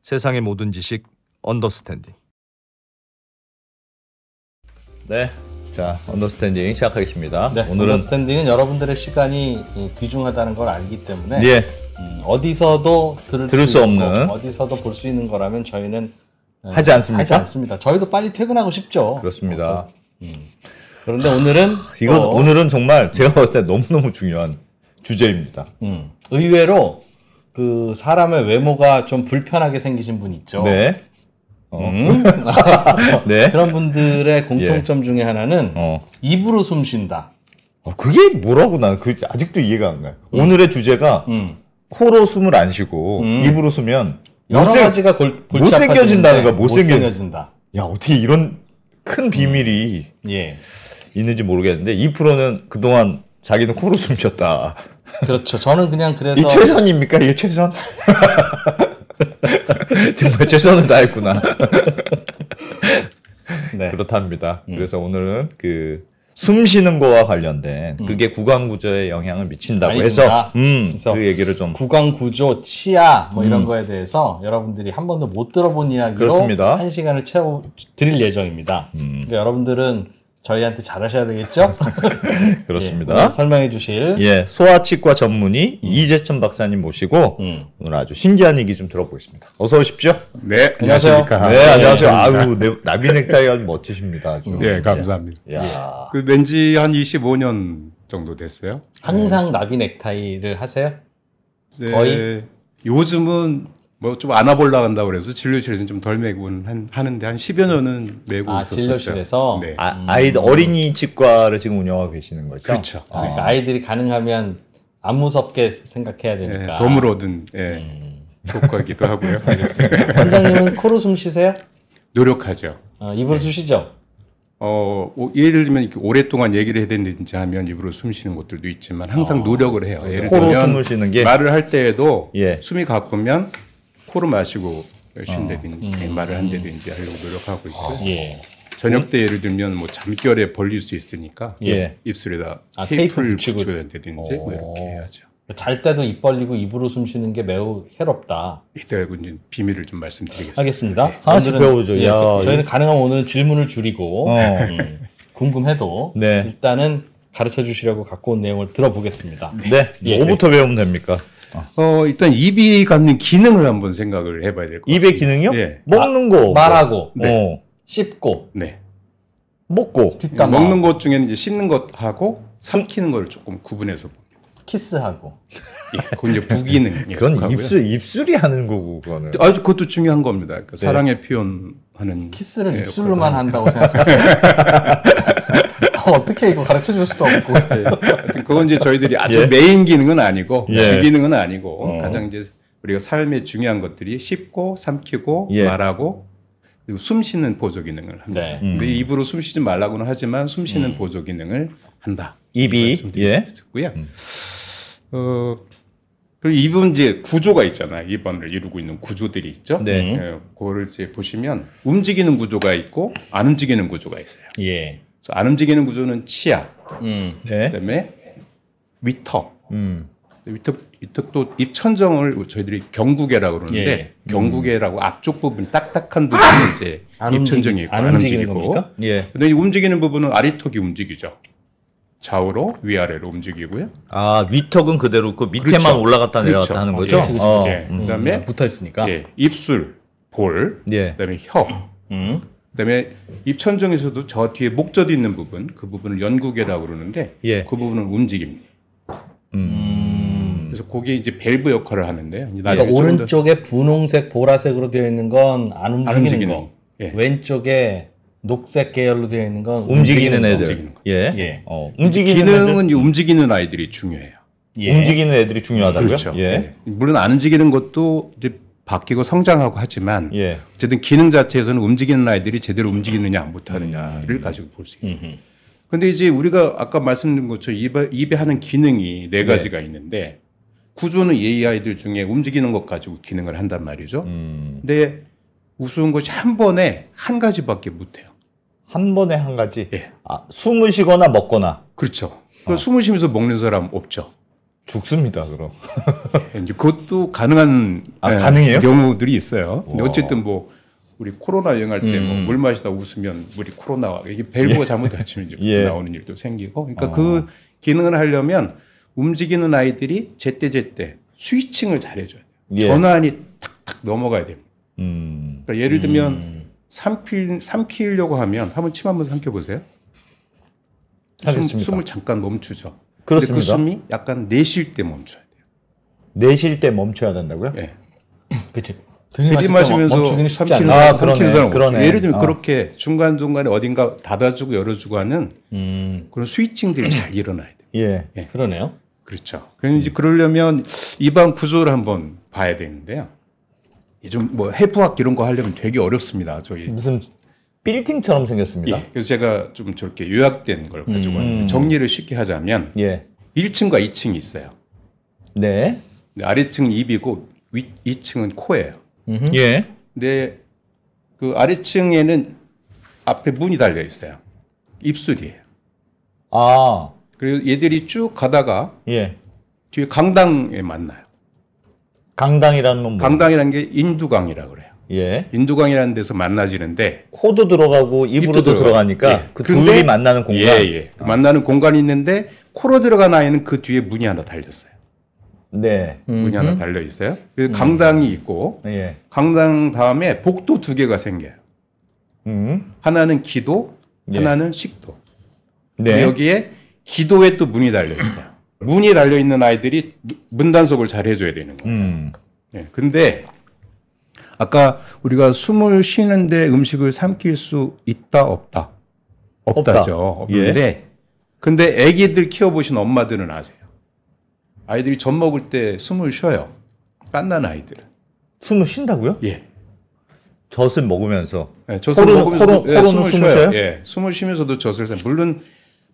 세상의 모든 지식 언더스탠딩. 네, 자 언더스탠딩 시작하겠습니다. 네, 오늘은 언더스탠딩은 여러분들의 시간이 귀중하다는 걸 알기 때문에 예, 어디서도 들을 수 없는, 어디서도 볼 수 있는 거라면 저희는 하지 않습니까? 하지 않습니다. 저희도 빨리 퇴근하고 싶죠. 그렇습니다. 그런데 오늘은 오늘은 정말 제가 봤을 때 너무너무 중요한 주제입니다. 의외로 그 사람의 외모가 좀 불편하게 생기신 분 있죠. 네. 네. 그런 분들의 공통점 중에 하나는 입으로 숨 쉰다. 그게 뭐라고 나는 아직도 이해가 안 가요. 오늘의 주제가 코로 숨을 안 쉬고 입으로 숨으면 여러 가지가 못생겨진다는 거야. 못생겨진다. 야, 어떻게 이런 큰 비밀이 있는지 모르겠는데 2%는 그동안 자기는 코로 숨 쉬었다. 그렇죠. 저는 그냥 그래서 이 최선입니까? 이게 최선? 정말 최선을 다했구나. 네. 그렇답니다. 그래서 오늘은 숨 쉬는 거와 관련된 그게 구강 구조에 영향을 미친다고 해서 그래서 그 얘기를 좀 구강 구조, 치아 뭐 이런 거에 대해서 여러분들이 한 번도 못 들어본 이야기로 그렇습니다. 한 시간을 드릴 예정입니다. 그러니까 여러분들은 저희한테 잘하셔야 되겠죠? 그렇습니다. 예, 설명해 주실 소아치과 전문의 이재천 박사님 모시고 오늘 아주 신기한 얘기 좀 들어보겠습니다. 어서 오십시오. 네, 안녕하세요. 네, 안녕하세요. 아유, 나비 넥타이가 아주 멋지십니다. 아주. 네, 감사합니다. 야. 왠지 한 25년 정도 됐어요. 항상 나비 넥타이를 하세요? 네, 거의? 요즘은 뭐 좀 안아보려고 한다고 그래서 진료실에서는 좀 덜 메고는 하는데 한 10여 년은 메고 있었었죠. 진료실에서? 네. 아이들 어린이 치과를 지금 운영하고 계시는 거죠? 그렇죠. 그러니까 아이들이 가능하면 안 무섭게 생각해야 되니까. 덤으로든 독하기도 하고요. 알겠습니다. 원장님은 코로 숨 쉬세요? 노력하죠. 입으로 쉬시죠? 예를 들면 이렇게 오랫동안 얘기를 해야 된다든지 하면 입으로 숨 쉬는 것들도 있지만 항상 노력을 해요. 예를 코로 들면 숨을 쉬는 게 말을 할 때에도 숨이 가쁘면 코로 마시고 쉰다든지 말을 한다든지 하려고 노력하고 있고요. 저녁 때 예를 들면 뭐 잠결에 벌릴 수 있으니까 입술에다 테이프를 붙여야 된다든지 뭐 이렇게 해야죠. 잘 때도 입 벌리고 입으로 숨 쉬는 게 매우 해롭다. 이따 이제 비밀을 좀 말씀드리겠습니다. 알겠습니다. 하나씩 배워보죠. 저희는 가능하면 오늘 질문을 줄이고 궁금해도 일단은 가르쳐 주시려고 갖고 온 내용을 들어보겠습니다. 네, 뭐부터 배우면 됩니까? 일단 입이 갖는 기능을 한번 생각을 해봐야 될 것 같습니다. 입의 기능이요? 네. 먹는 거, 말하고, 씹고, 먹고, 뒷담화, 먹는 것 중에는 이제 씹는 것하고 삼키는 걸 조금 구분해서 봅니다. 키스하고. 그건 이제 부기능. 그건 입술이 하는 거고, 그거는. 아주 그것도 중요한 겁니다. 그러니까 사랑의 표현하는. 키스를 입술로만 한다고 생각하세요. 어떻게 이거 가르쳐 줄 수도 없고. 그건 이제 저희들이 아주 메인 기능은 아니고, 주 기능은 아니고, 가장 이제 우리가 삶에 중요한 것들이 씹고, 삼키고, 말하고, 그리고 숨 쉬는 보조 기능을 합니다. 근데 입으로 숨 쉬지 말라고는 하지만 숨 쉬는 보조 기능을 한다. 입이, 듣고요. 그리고 입은 이제 구조가 있잖아요. 입안을 이루고 있는 구조들이 있죠. 그거를 이제 보시면 움직이는 구조가 있고, 안 움직이는 구조가 있어요. 안 움직이는 구조는 치아, 그다음에 위턱, 위턱도 입천정을 저희들이 경구개라고 그러는데 경구개라고 앞쪽 부분 딱딱한 부분은 이제 입천정이 있고 안 움직이고, 근데 이 움직이는 부분은 아래턱이 움직이죠. 좌우로 위아래로 움직이고요. 위턱은 그대로 그 밑에만 올라갔다 내려갔다 하는 거죠. 그다음에 붙어 있으니까. 입술, 볼, 그다음에 혀. 그다음에 입천정에서도 저 뒤에 목젖 있는 부분, 그 부분을 연구개라고 그러는데 그 부분은 움직입니다. 그래서 그게 이제 밸브 역할을 하는데요. 그러니까 오른쪽에 분홍색, 보라색으로 되어 있는 건 안 움직이는 거, 왼쪽에 녹색 계열로 되어 있는 건 움직이는 애들. 움직이는 기능은 애들? 움직이는 아이들이 중요해요. 움직이는 애들이 중요하다고요? 그렇죠. 물론 안 움직이는 것도 이제 바뀌고 성장하고 하지만 어쨌든 기능 자체에서는 움직이는 아이들이 제대로 움직이느냐 못하느냐를 가지고 볼 수 있습니다. 그런데 이제 우리가 아까 말씀드린 것처럼 입에 하는 기능이 4가지가 있는데 구조는 이 아이들 중에 움직이는 것 가지고 기능을 한단 말이죠. 근데 우스운 것이 한 번에 한 가지밖에 못해요. 한 번에 한 가지? 숨을 쉬거나 먹거나. 그렇죠. 숨을 쉬면서 먹는 사람 없죠. 죽습니다. 그럼. 이제 그것도 가능한 가능해요? 경우들이 있어요. 근데 어쨌든 뭐 우리 코로나 여행할 때 뭐 물 마시다 웃으면 물이 코로나와 이게 밸브가 잘못 닫히면 이제 나오는 일도 생기고. 그러니까 그 기능을 하려면 움직이는 아이들이 제때 스위칭을 잘해줘야 돼요. 전환이 탁탁 넘어가야 됩니다. 그러니까 예를 들면 삼키려고 하면 한번 침 한번 삼켜보세요. 숨을 잠깐 멈추죠. 그렇습니다. 그 숨이 약간 내쉴 때 멈춰야 돼요. 내쉴 때 멈춰야 된다고요? 네. 그치. 들이마시면서 삼키는 사람 그러네. 예를 들면 그렇게 중간중간에 어딘가 닫아주고 열어주고 하는 그런 스위칭들이 잘 일어나야 돼요. 예. 그러네요. 그렇죠. 그럼 이제 그러려면 입안 구조를 한번 봐야 되는데요. 좀 뭐 해부학 이런 거 하려면 되게 어렵습니다. 저희 무슨 빌딩처럼 생겼습니다. 예. 그래서 제가 좀 저렇게 요약된 걸 가지고 왔는데 정리를 쉽게 하자면 1층과 2층이 있어요. 네. 아래층은 입이고 2층은 코예요. 예. 근데 그 아래층에는 앞에 문이 달려 있어요. 입술이에요. 아. 그리고 얘들이 쭉 가다가 뒤에 강당에 만나요. 강당이라는 건 뭐예요? 강당이라는 게 인두강이라고 그래요. 인두강이라는 데서 만나지는데 코도 들어가고 입으로도 들어가니까 그 둘이 만나는 공간. 만나는 공간이 있는데 코로 들어간 아이는 그 뒤에 문이 하나 달렸어요. 네. 문이 하나 달려 있어요. 그래서 강당이 있고 강당 다음에 복도 2개가 생겨요. 하나는 기도, 하나는 식도. 여기에 기도에 또 문이 달려 있어요. 문이 달려 있는 아이들이 문 단속을 잘 해줘야 되는 거예요. 근데 아까 우리가 숨을 쉬는데 음식을 삼킬 수 있다 없다? 없다죠. 없는데 근데 아기들 키워보신 엄마들은 아세요. 아이들이 젖 먹을 때 숨을 쉬어요. 갓난 아이들은. 숨을 쉰다고요? 예. 젖을 먹으면서. 젖을 먹으면서 코로는 숨을 쉬어요? 숨을 쉬면서도 젖을 쉬어요. 물론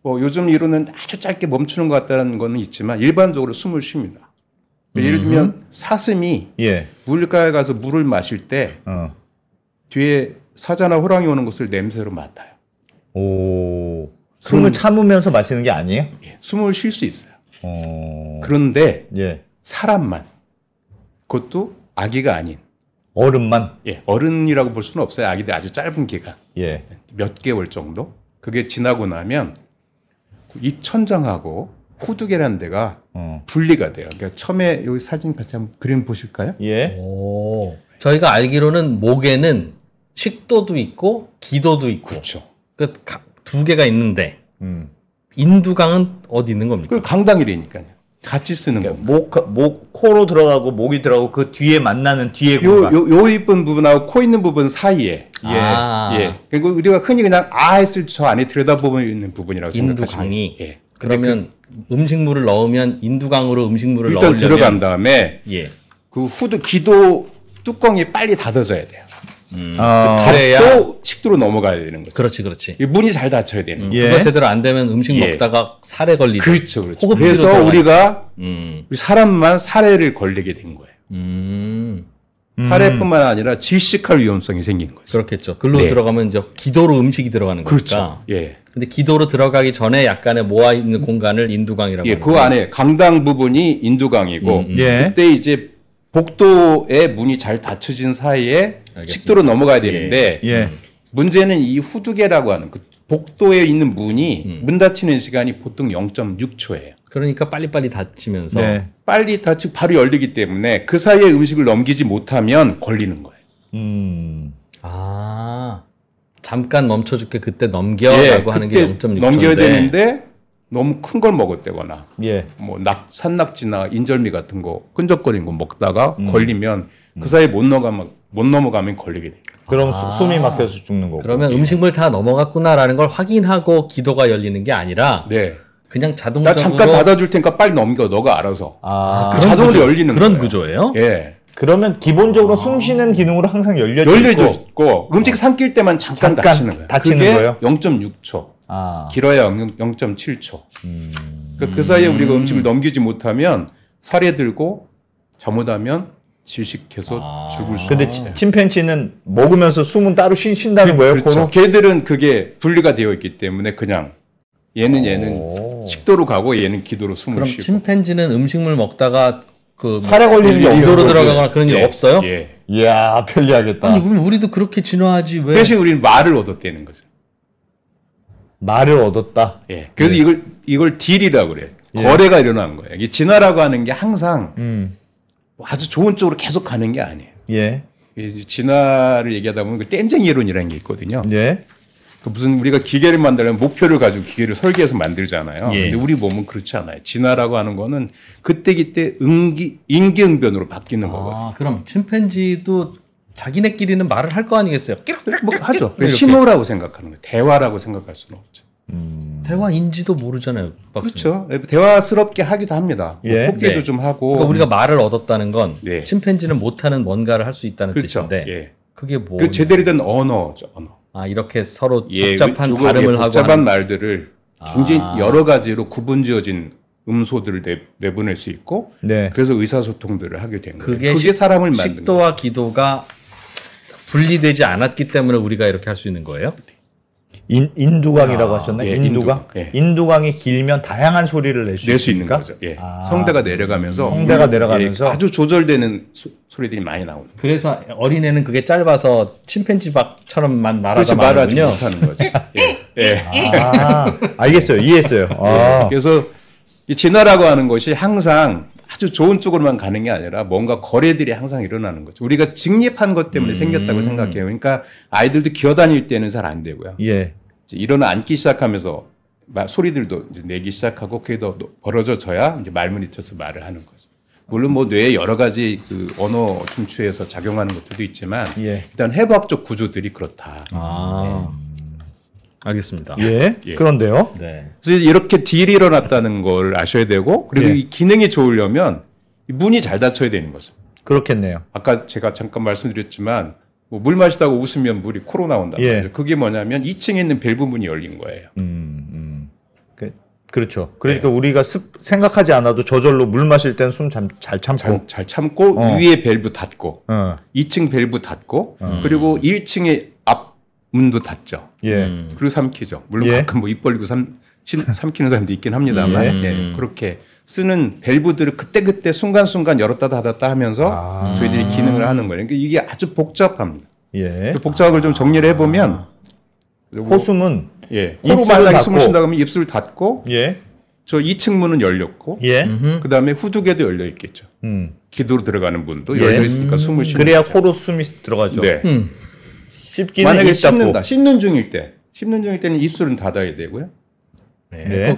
뭐 요즘 이론은 아주 짧게 멈추는 것 같다는 거는 있지만 일반적으로 숨을 쉽니다. 예를 들면 사슴이 물가에 가서 물을 마실 때 뒤에 사자나 호랑이 오는 것을 냄새로 맡아요. 오. 숨을 참으면서 마시는 게 아니에요? 숨을 쉴 수 있어요. 그런데 사람만, 그것도 아기가 아닌 어른만? 어른이라고 볼 수는 없어요. 아기들 아주 짧은 기간, 몇 개월 정도. 그게 지나고 나면 입천장하고 후두개라는 데가 분리가 돼요. 그러니까 처음에 여기 사진 같이 한번 그림 보실까요? 오. 저희가 알기로는 목에는 식도도 있고 기도도 있고, 그렇죠. 그 2개가 있는데 인두강은 어디 있는 겁니까? 그 강당이라니까요. 같이 쓰는 그러니까 목 코로 들어가고 목이 들어가고 그 뒤에 만나는 뒤에 요 이쁜 부분하고 코 있는 부분 사이에 그리고 우리가 흔히 그냥 했을 저 안에 들여다보면 있는 부분이라고 생각하시면 인두강이 그러면 음식물을 넣으면 인두강으로 음식물을 일단 넣으려면 들어간 다음에 그 후드 기도 뚜껑이 빨리 닫아져야 돼요. 닫고 식도로 넘어가야 되는 거죠. 그렇지. 문이 잘 닫혀야 되는 거예요. 그거 제대로 안 되면 음식 먹다가 살에 걸리죠. 그렇죠. 그래서 우리가 우리 사람만 살해를 걸리게 된 거예요. 살해뿐만 아니라 질식할 위험성이 생긴 거죠. 그렇겠죠. 글로 들어가면 이제 기도로 음식이 들어가는 거니까. 그렇죠. 근데 기도로 들어가기 전에 약간의 모아 있는 공간을 인두강이라고 합니다. 그 안에 강당 부분이 인두강이고 그때 이제 복도에 문이 잘 닫혀진 사이에 식도로 넘어가야 되는데 문제는 이 후두개라고 하는 그 복도에 있는 문이 문 닫히는 시간이 보통 0.6초예요. 그러니까 빨리빨리 닫히면서 빨리 닫히고 바로 열리기 때문에 그 사이에 음식을 넘기지 못하면 걸리는 거예요. 잠깐 멈춰줄게 그때 넘겨라고 하는 게 0.6초인데 넘겨야 되는데 너무 큰 걸 먹었다거나 뭐 산낙지나 인절미 같은 거 끈적거리는 거 먹다가 걸리면 그 사이에 못 넘어가면 걸리게 돼요. 그럼 숨이 막혀서 죽는 거고. 그러면 음식물 다 넘어갔구나라는 걸 확인하고 기도가 열리는 게 아니라 그냥 자동적으로 나 잠깐 닫아줄 테니까 빨리 넘겨 너가 알아서 자동으로 열리는 그런 거예요. 구조예요? 그러면 기본적으로 숨 쉬는 기능으로 항상 열려져 있고 음식 삼킬 때만 잠깐 닫히는 거예요. 그게 0.6초. 길어야 0.7초. 그 사이에 우리가 음식을 넘기지 못하면 살에 들고 잘못하면 질식해서 죽을 수 근데 침팬지는 먹으면서 숨은 따로 쉰다는 거예요? 그렇죠. 걔들은 그게 분리가 되어 있기 때문에 그냥 얘는 식도로 가고 얘는 기도로 숨을 그럼 쉬고. 침팬지는 음식물 먹다가 그 살에 걸리는 게 기도로 들어가거나 그런 일 없어요? 예. 이야, 편리하겠다. 아니 그럼 우리도 그렇게 진화하지 왜? 대신 우리는 말을 얻었다는 거죠. 말을 얻었다. 예. 그래서 이걸 딜이라고 그래. 거래가 일어나는 거예요. 이 진화라고 하는 게 항상 아주 좋은 쪽으로 계속 가는 게 아니에요. 예. 진화를 얘기하다 보면 그 땜쟁이 이론이라는 게 있거든요. 예. 그 무슨 우리가 기계를 만들려면 목표를 가지고 기계를 설계해서 만들잖아요. 예. 근데 우리 몸은 그렇지 않아요. 진화라고 하는 거는 그때그때 임기응변으로 바뀌는 거거든요. 그럼 침팬지도 자기네끼리는 말을 할 거 아니겠어요? 뭐 하죠. 신호라고 생각하는 거예요. 대화라고 생각할 수는 없죠. 대화인지도 모르잖아요. 박사님. 그렇죠. 대화스럽게 하기도 합니다. 예. 뽑기도 좀 하고. 그러니까 우리가 말을 얻었다는 건 네. 침팬지는 못하는 뭔가를 할 수 있다는 그렇죠. 뜻인데 예. 그게 뭐? 그 제대로 된 언어죠. 언어. 이렇게 서로 예, 복잡한 발음을 하고 복잡한 하는... 말들을 굉장히 여러 가지로 구분지어진 음소들을 내보낼 수 있고 네. 그래서 의사소통들을 하게 된 거예요. 그게 사람을 만든 거예요. 식도와 기도가 분리되지 않았기 때문에 우리가 이렇게 할 수 있는 거예요? 인두강이라고 하셨나요? 예, 인두강? 예. 인두강이 길면 다양한 소리를 낼 수 있는 있습니까? 거죠. 예. 성대가 내려가면서 성대가 내려가면서 아주 조절되는 소리들이 많이 나오는 거예요. 그래서 어린애는 그게 짧아서 침팬지처럼만 그렇지, 말하지 말하는군요. 못하는 거죠. 예. 알겠어요. 이해했어요. 예. 그래서 이 진화라고 하는 것이 항상 아주 좋은 쪽으로만 가는 게 아니라 뭔가 거래들이 항상 일어나는 거죠. 우리가 직립한 것 때문에 생겼다고 생각해요. 그러니까 아이들도 기어다닐 때는 잘 안 되고요. 예. 일어나 앉기 시작하면서 소리들도 이제 내기 시작하고 그게 더 벌어져야 이제 말문이 트여서 말을 하는 거죠. 물론 뭐 뇌에 여러 가지 그 언어 중추에서 작용하는 것들도 있지만 일단 해부학적 구조들이 그렇다. 알겠습니다. 예. 그런데요. 네. 그래서 이렇게 딜이 일어났다는 걸 아셔야 되고 그리고 이 기능이 좋으려면 문이 잘 닫혀야 되는 거죠. 그렇겠네요. 아까 제가 잠깐 말씀드렸지만 뭐 물 마시다가 웃으면 물이 코로 나온다. 그게 뭐냐면 2층에 있는 밸브 문이 열린 거예요. 그렇죠. 그러니까 우리가 생각하지 않아도 저절로 물 마실 때는 숨 잘 참고 잘 참고 위에 밸브 닫고 2층 밸브 닫고 그리고 1층에 앞 문도 닫죠. 그리고 삼키죠. 물론 가끔 뭐 입 벌리고 삼키는 사람도 있긴 합니다만 그렇게 쓰는 밸브들을 그때그때 순간순간 열었다 닫았다 하면서 저희들이 기능을 하는 거예요. 그러니까 이게 아주 복잡합니다. 그 복잡한 걸 좀 정리를 해보면 호숨은 코로 만약에 숨을 쉰다 그러면 입술을 닫고 예. 저 2층 문은 열렸고 그다음에 후두개도 열려 있겠죠. 기도로 들어가는 문도 열려 있으니까 숨을 쉬는 그래야 코로 숨이 들어가죠. 네. 씹기는 만약에 입 닫고. 씹는 중일 때는 입술은 닫아야 되고요.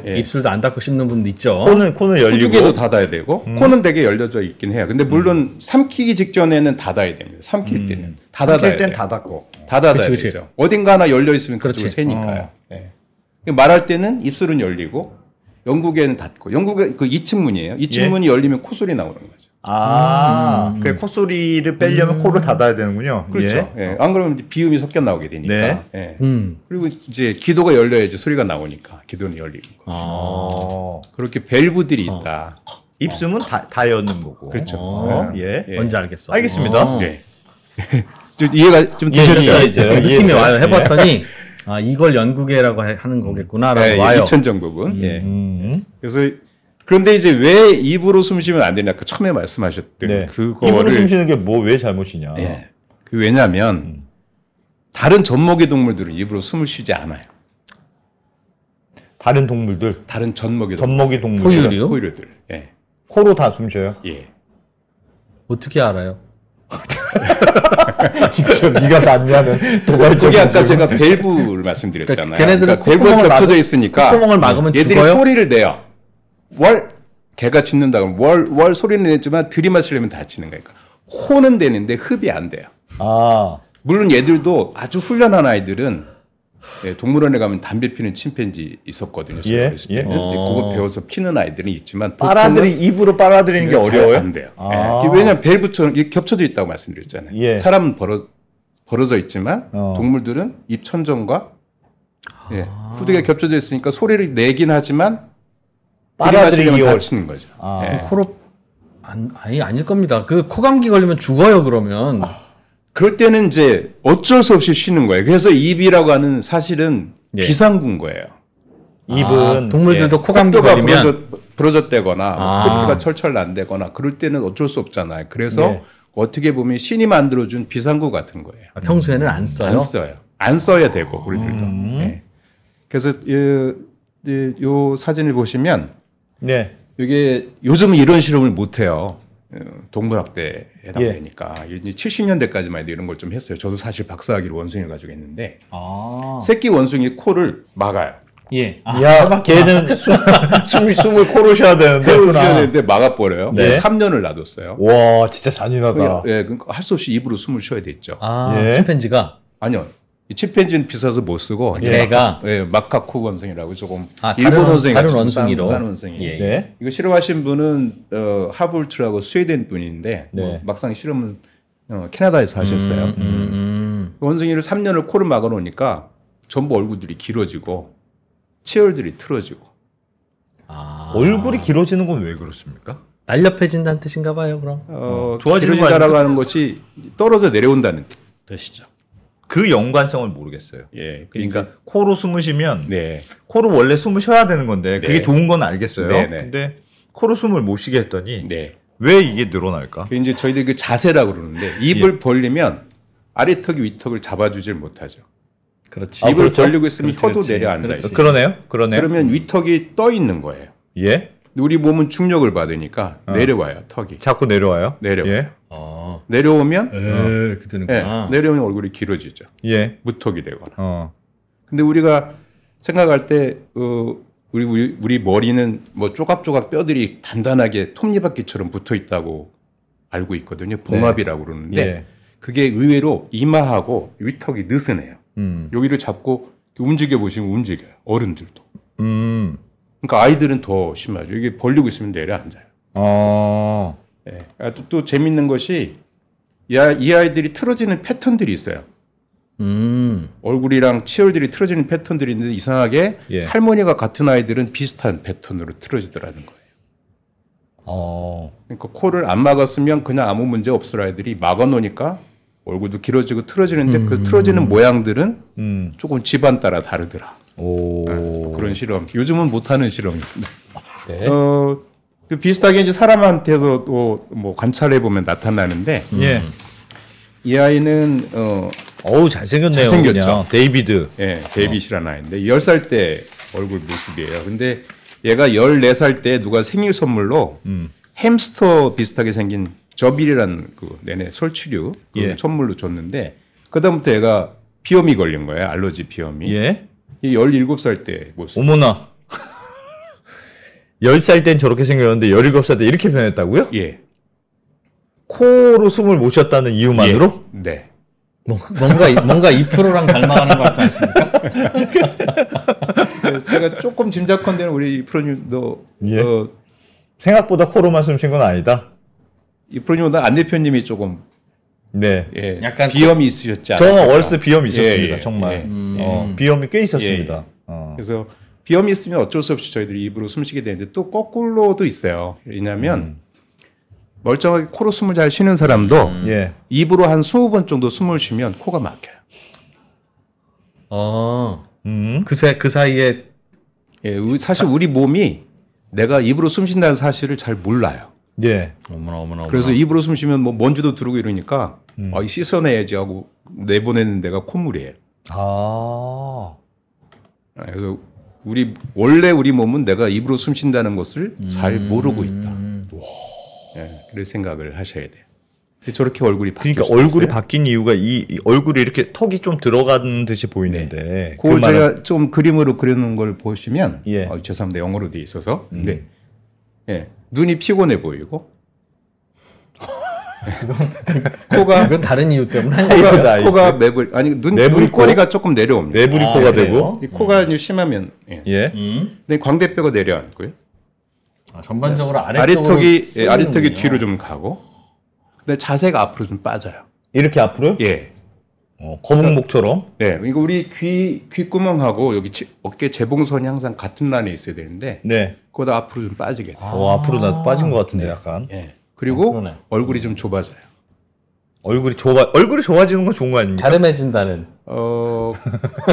입술도 안 닫고 씹는 분도 있죠. 코는 열리고 후두개도 닫아야 되고 코는 되게 열려져 있긴 해요. 근데 물론 삼키기 직전에는 닫아야 됩니다. 삼킬 때는 닫아야 돼요. 닫아야 되죠. 어딘가 하나 열려 있으면 그쪽으로 새니까요. 말할 때는 입술은 열리고 영국에는 닫고 영국에 그 2층 문이에요. 2층 문이 열리면 코소리 나오는 거죠. 그 콧소리를 빼려면 코를 닫아야 되는군요. 그렇죠. 안 그러면 비음이 섞여 나오게 되니까. 그리고 이제 기도가 열려야지 소리가 나오니까 기도는 열리는 거. 그렇게 밸브들이 있다. 입숨은 다 였는 거고. 그렇죠. 뭔지 알겠어. 알겠습니다. 좀 이해가 좀 되셨어요? 느낌이 와요. 해봤더니 이걸 연구계라고 하는 거겠구나라고 와요. 2천 정도군. 그래서 그런데 이제 왜 입으로 숨 쉬면 안 되냐? 처음에 말씀하셨던 그거를 입으로 숨 쉬는 게 뭐 왜 잘못이냐? 왜냐하면 다른 젖먹이 동물들은 입으로 숨을 쉬지 않아요. 다른 동물들, 다른 젖먹이 동물들, 포유류들, 코로 다 숨 쉬어요? 어떻게 알아요? 직접 네가 닿냐는 도발적이 아까 제가 밸브를 말씀드렸잖아요. 걔네들은 밸브가 겹쳐져 있으니까 콧구멍을 막으면 얘들이 죽어요? 소리를 내요. 개가 짖는다 그러면 월 소리는 내지만 들이마시려면 다치는 거니까 코는 되는데 흡이 안 돼요. 물론 얘들도 아주 훈련한 아이들은 동물원에 가면 담배 피는 침팬지 있었거든요. 어렸을 때는. 그거 배워서 피는 아이들은 있지만 입으로 빨아들이는 게 어려워요? 안 돼요. 왜냐하면 밸브처럼 겹쳐져 있다고 말씀드렸잖아요. 사람은 벌어져 있지만 동물들은 입 천정과 후두가 겹쳐져 있으니까 소리를 내긴 하지만 빨아들이기 다치는 거죠. 코로 아닐 겁니다. 그 코감기 걸리면 죽어요. 그러면 그럴 때는 이제 어쩔 수 없이 쉬는 거예요. 그래서 입이라고 하는 사실은 비상구인 거예요. 입은 동물들도 코감기 걸리면 부러졌다거나 코피가 철철 난다거나 그럴 때는 어쩔 수 없잖아요. 그래서 어떻게 보면 신이 만들어준 비상구 같은 거예요. 평소에는 안 써요? 안 써요. 안 써야 되고 우리들도. 네. 그래서 요 사진을 보시면 이게 요즘은 이런 실험을 못 해요. 동물학대에 해당되니까 70년대까지만 해도 이런 걸 좀 했어요. 저도 사실 박사학위로 원숭이를 가지고 했는데 새끼 원숭이 코를 막아요. 야, 걔는 숨을 코로 쉬어야 되는데 막아버려요. 3년을 놔뒀어요. 와, 진짜 잔인하다. 그러니까 할 수 없이 입으로 숨을 쉬어야 됐죠. 침팬지가? 아니요. 이 침팬지는 비싸서 못 쓰고 걔가 마카코 원숭이라고 조금 일본 원숭이 다른 원숭이로 싼 원숭이. 이거 실험하신 분은 하블트라고 스웨덴 분인데 막상 실험은 캐나다에서 하셨어요. 원숭이를 3년을 코를 막아 놓으니까 전부 얼굴들이 길어지고 치열들이 틀어지고. 얼굴이 길어지는 건 왜 그렇습니까? 날렵해진다는 뜻인가 봐요. 그럼 좋아진다라고 하는 것이 떨어져 내려온다는 뜻이죠. 그 연관성을 모르겠어요. 그러니까 코로 숨을 쉬면 코로 원래 숨을 쉬어야 되는 건데 그게 좋은 건 알겠어요. 근데 코로 숨을 못 쉬게 했더니 왜 이게 늘어날까? 이제 저희들 그 자세라고 그러는데 입을 벌리면 아래턱이 위턱을 잡아주질 못하죠. 그렇지. 입을 벌리고 있으면 혀도 내려앉아 있어요. 그러네요. 그러면 위턱이 떠 있는 거예요. 우리 몸은 충격을 받으니까 내려와요. 턱이. 자꾸 내려와요? 내려와요. 내려오면 내려오면 얼굴이 길어지죠. 무턱이 되거나. 근데 우리가 생각할 때 우리 머리는 뭐 조각조각 뼈들이 단단하게 톱니바퀴처럼 붙어 있다고 알고 있거든요. 봉합이라고 그러는데 그게 의외로 이마하고 위턱이 느슨해요. 여기를 잡고 움직여 보시면 움직여요. 어른들도. 그러니까 아이들은 더 심하죠. 이게 벌리고 있으면 내려앉아요. 또 재밌는 것이 이 아이들이 틀어지는 패턴들이 있어요. 얼굴이랑 치열들이 틀어지는 패턴들이 있는데 이상하게 할머니가 같은 아이들은 비슷한 패턴으로 틀어지더라는 거예요. 그러니까 코를 안 막았으면 그냥 아무 문제 없을 아이들이 막아놓으니까 얼굴도 길어지고 틀어지는데 그 틀어지는 모양들은 조금 집안 따라 다르더라. 그런 실험. 요즘은 못하는 실험입니다. 비슷하게 이제 사람한테도 또 뭐 관찰해 보면 나타나는데 이 아이는 잘생겼네요. 잘생겼죠. 그냥. 데이비드. 데이빗이라는 아이인데 10살 때 얼굴 모습이에요. 근데 얘가 14살 때 누가 생일 선물로 햄스터 비슷하게 생긴 저빌이라는 그 설치류 선물로 줬는데 그다음부터 얘가 비염이 걸린 거예요. 알러지 비염이. 이 17살 때 모습. 어머나. 10살 땐 저렇게 생겼는데 17살 때 이렇게 변했다고요? 코로 숨을 못 쉬었다는 이유만으로? 네. 뭔가 2%랑 닮아가는 것 같지 않습니까? 제가 조금 짐작컨대는 우리 이프로님도 생각보다 코로만 숨 쉰 건 아니다. 이프로님보다 안 대표님이 조금 약간 비염이 있으셨지 않아요? 저는 어렸을 때 비염이 있었습니다. 정말 비염이 꽤 있었습니다. 그래서 비염이 있으면 어쩔 수 없이 저희들이 입으로 숨쉬게 되는데 또 거꾸로도 있어요. 왜냐하면 멀쩡하게 코로 숨을 잘 쉬는 사람도 입으로 한 20번 정도 숨을 쉬면 코가 막혀요. 그 사이에 사실 우리 몸이 내가 입으로 숨 쉰다는 사실을 잘 몰라요. 어머나. 그래서 입으로 숨 쉬면 뭐 먼지도 들어오고 이러니까 이 씻어내야지 하고 내보내는 데가 콧물이에요. 그래서 원래 우리 몸은 내가 입으로 숨 쉰다는 것을 잘 모르고 있다. 그런 생각을 하셔야 돼요. 저렇게 얼굴이 바뀌었어요. 그러니까 얼굴이 바뀐 이유가 이 얼굴이 이렇게 턱이 좀 들어간 듯이 보이는데 그걸 제가 좀 그림으로 그려놓은 걸 보시면 죄송합니다. 영어로 돼 있어서 눈이 피곤해 보이고 코가 그건 다른 이유 때문에 코가 매불 눈꼬리가 조금 내려옵니다. 매부리 코가 되고 이 코가 이제 심하면 근데 광대뼈가 내려앉고요. 전반적으로 아래턱이 뒤로 좀 가고 근데 자세가 앞으로 좀 빠져요. 이렇게 앞으로요? 거북목처럼? 그러니까 우리 귓구멍하고 여기 어깨 재봉선이 항상 같은 라인에 있어야 되는데 그거보다 앞으로 좀 빠지게 돼요. 앞으로 나 빠진 것 같은데 약간. 그리고 얼굴이 좀 좁아져요. 얼굴이 좋아지는 건 좋은 거 아닙니까? 갸름해진다는.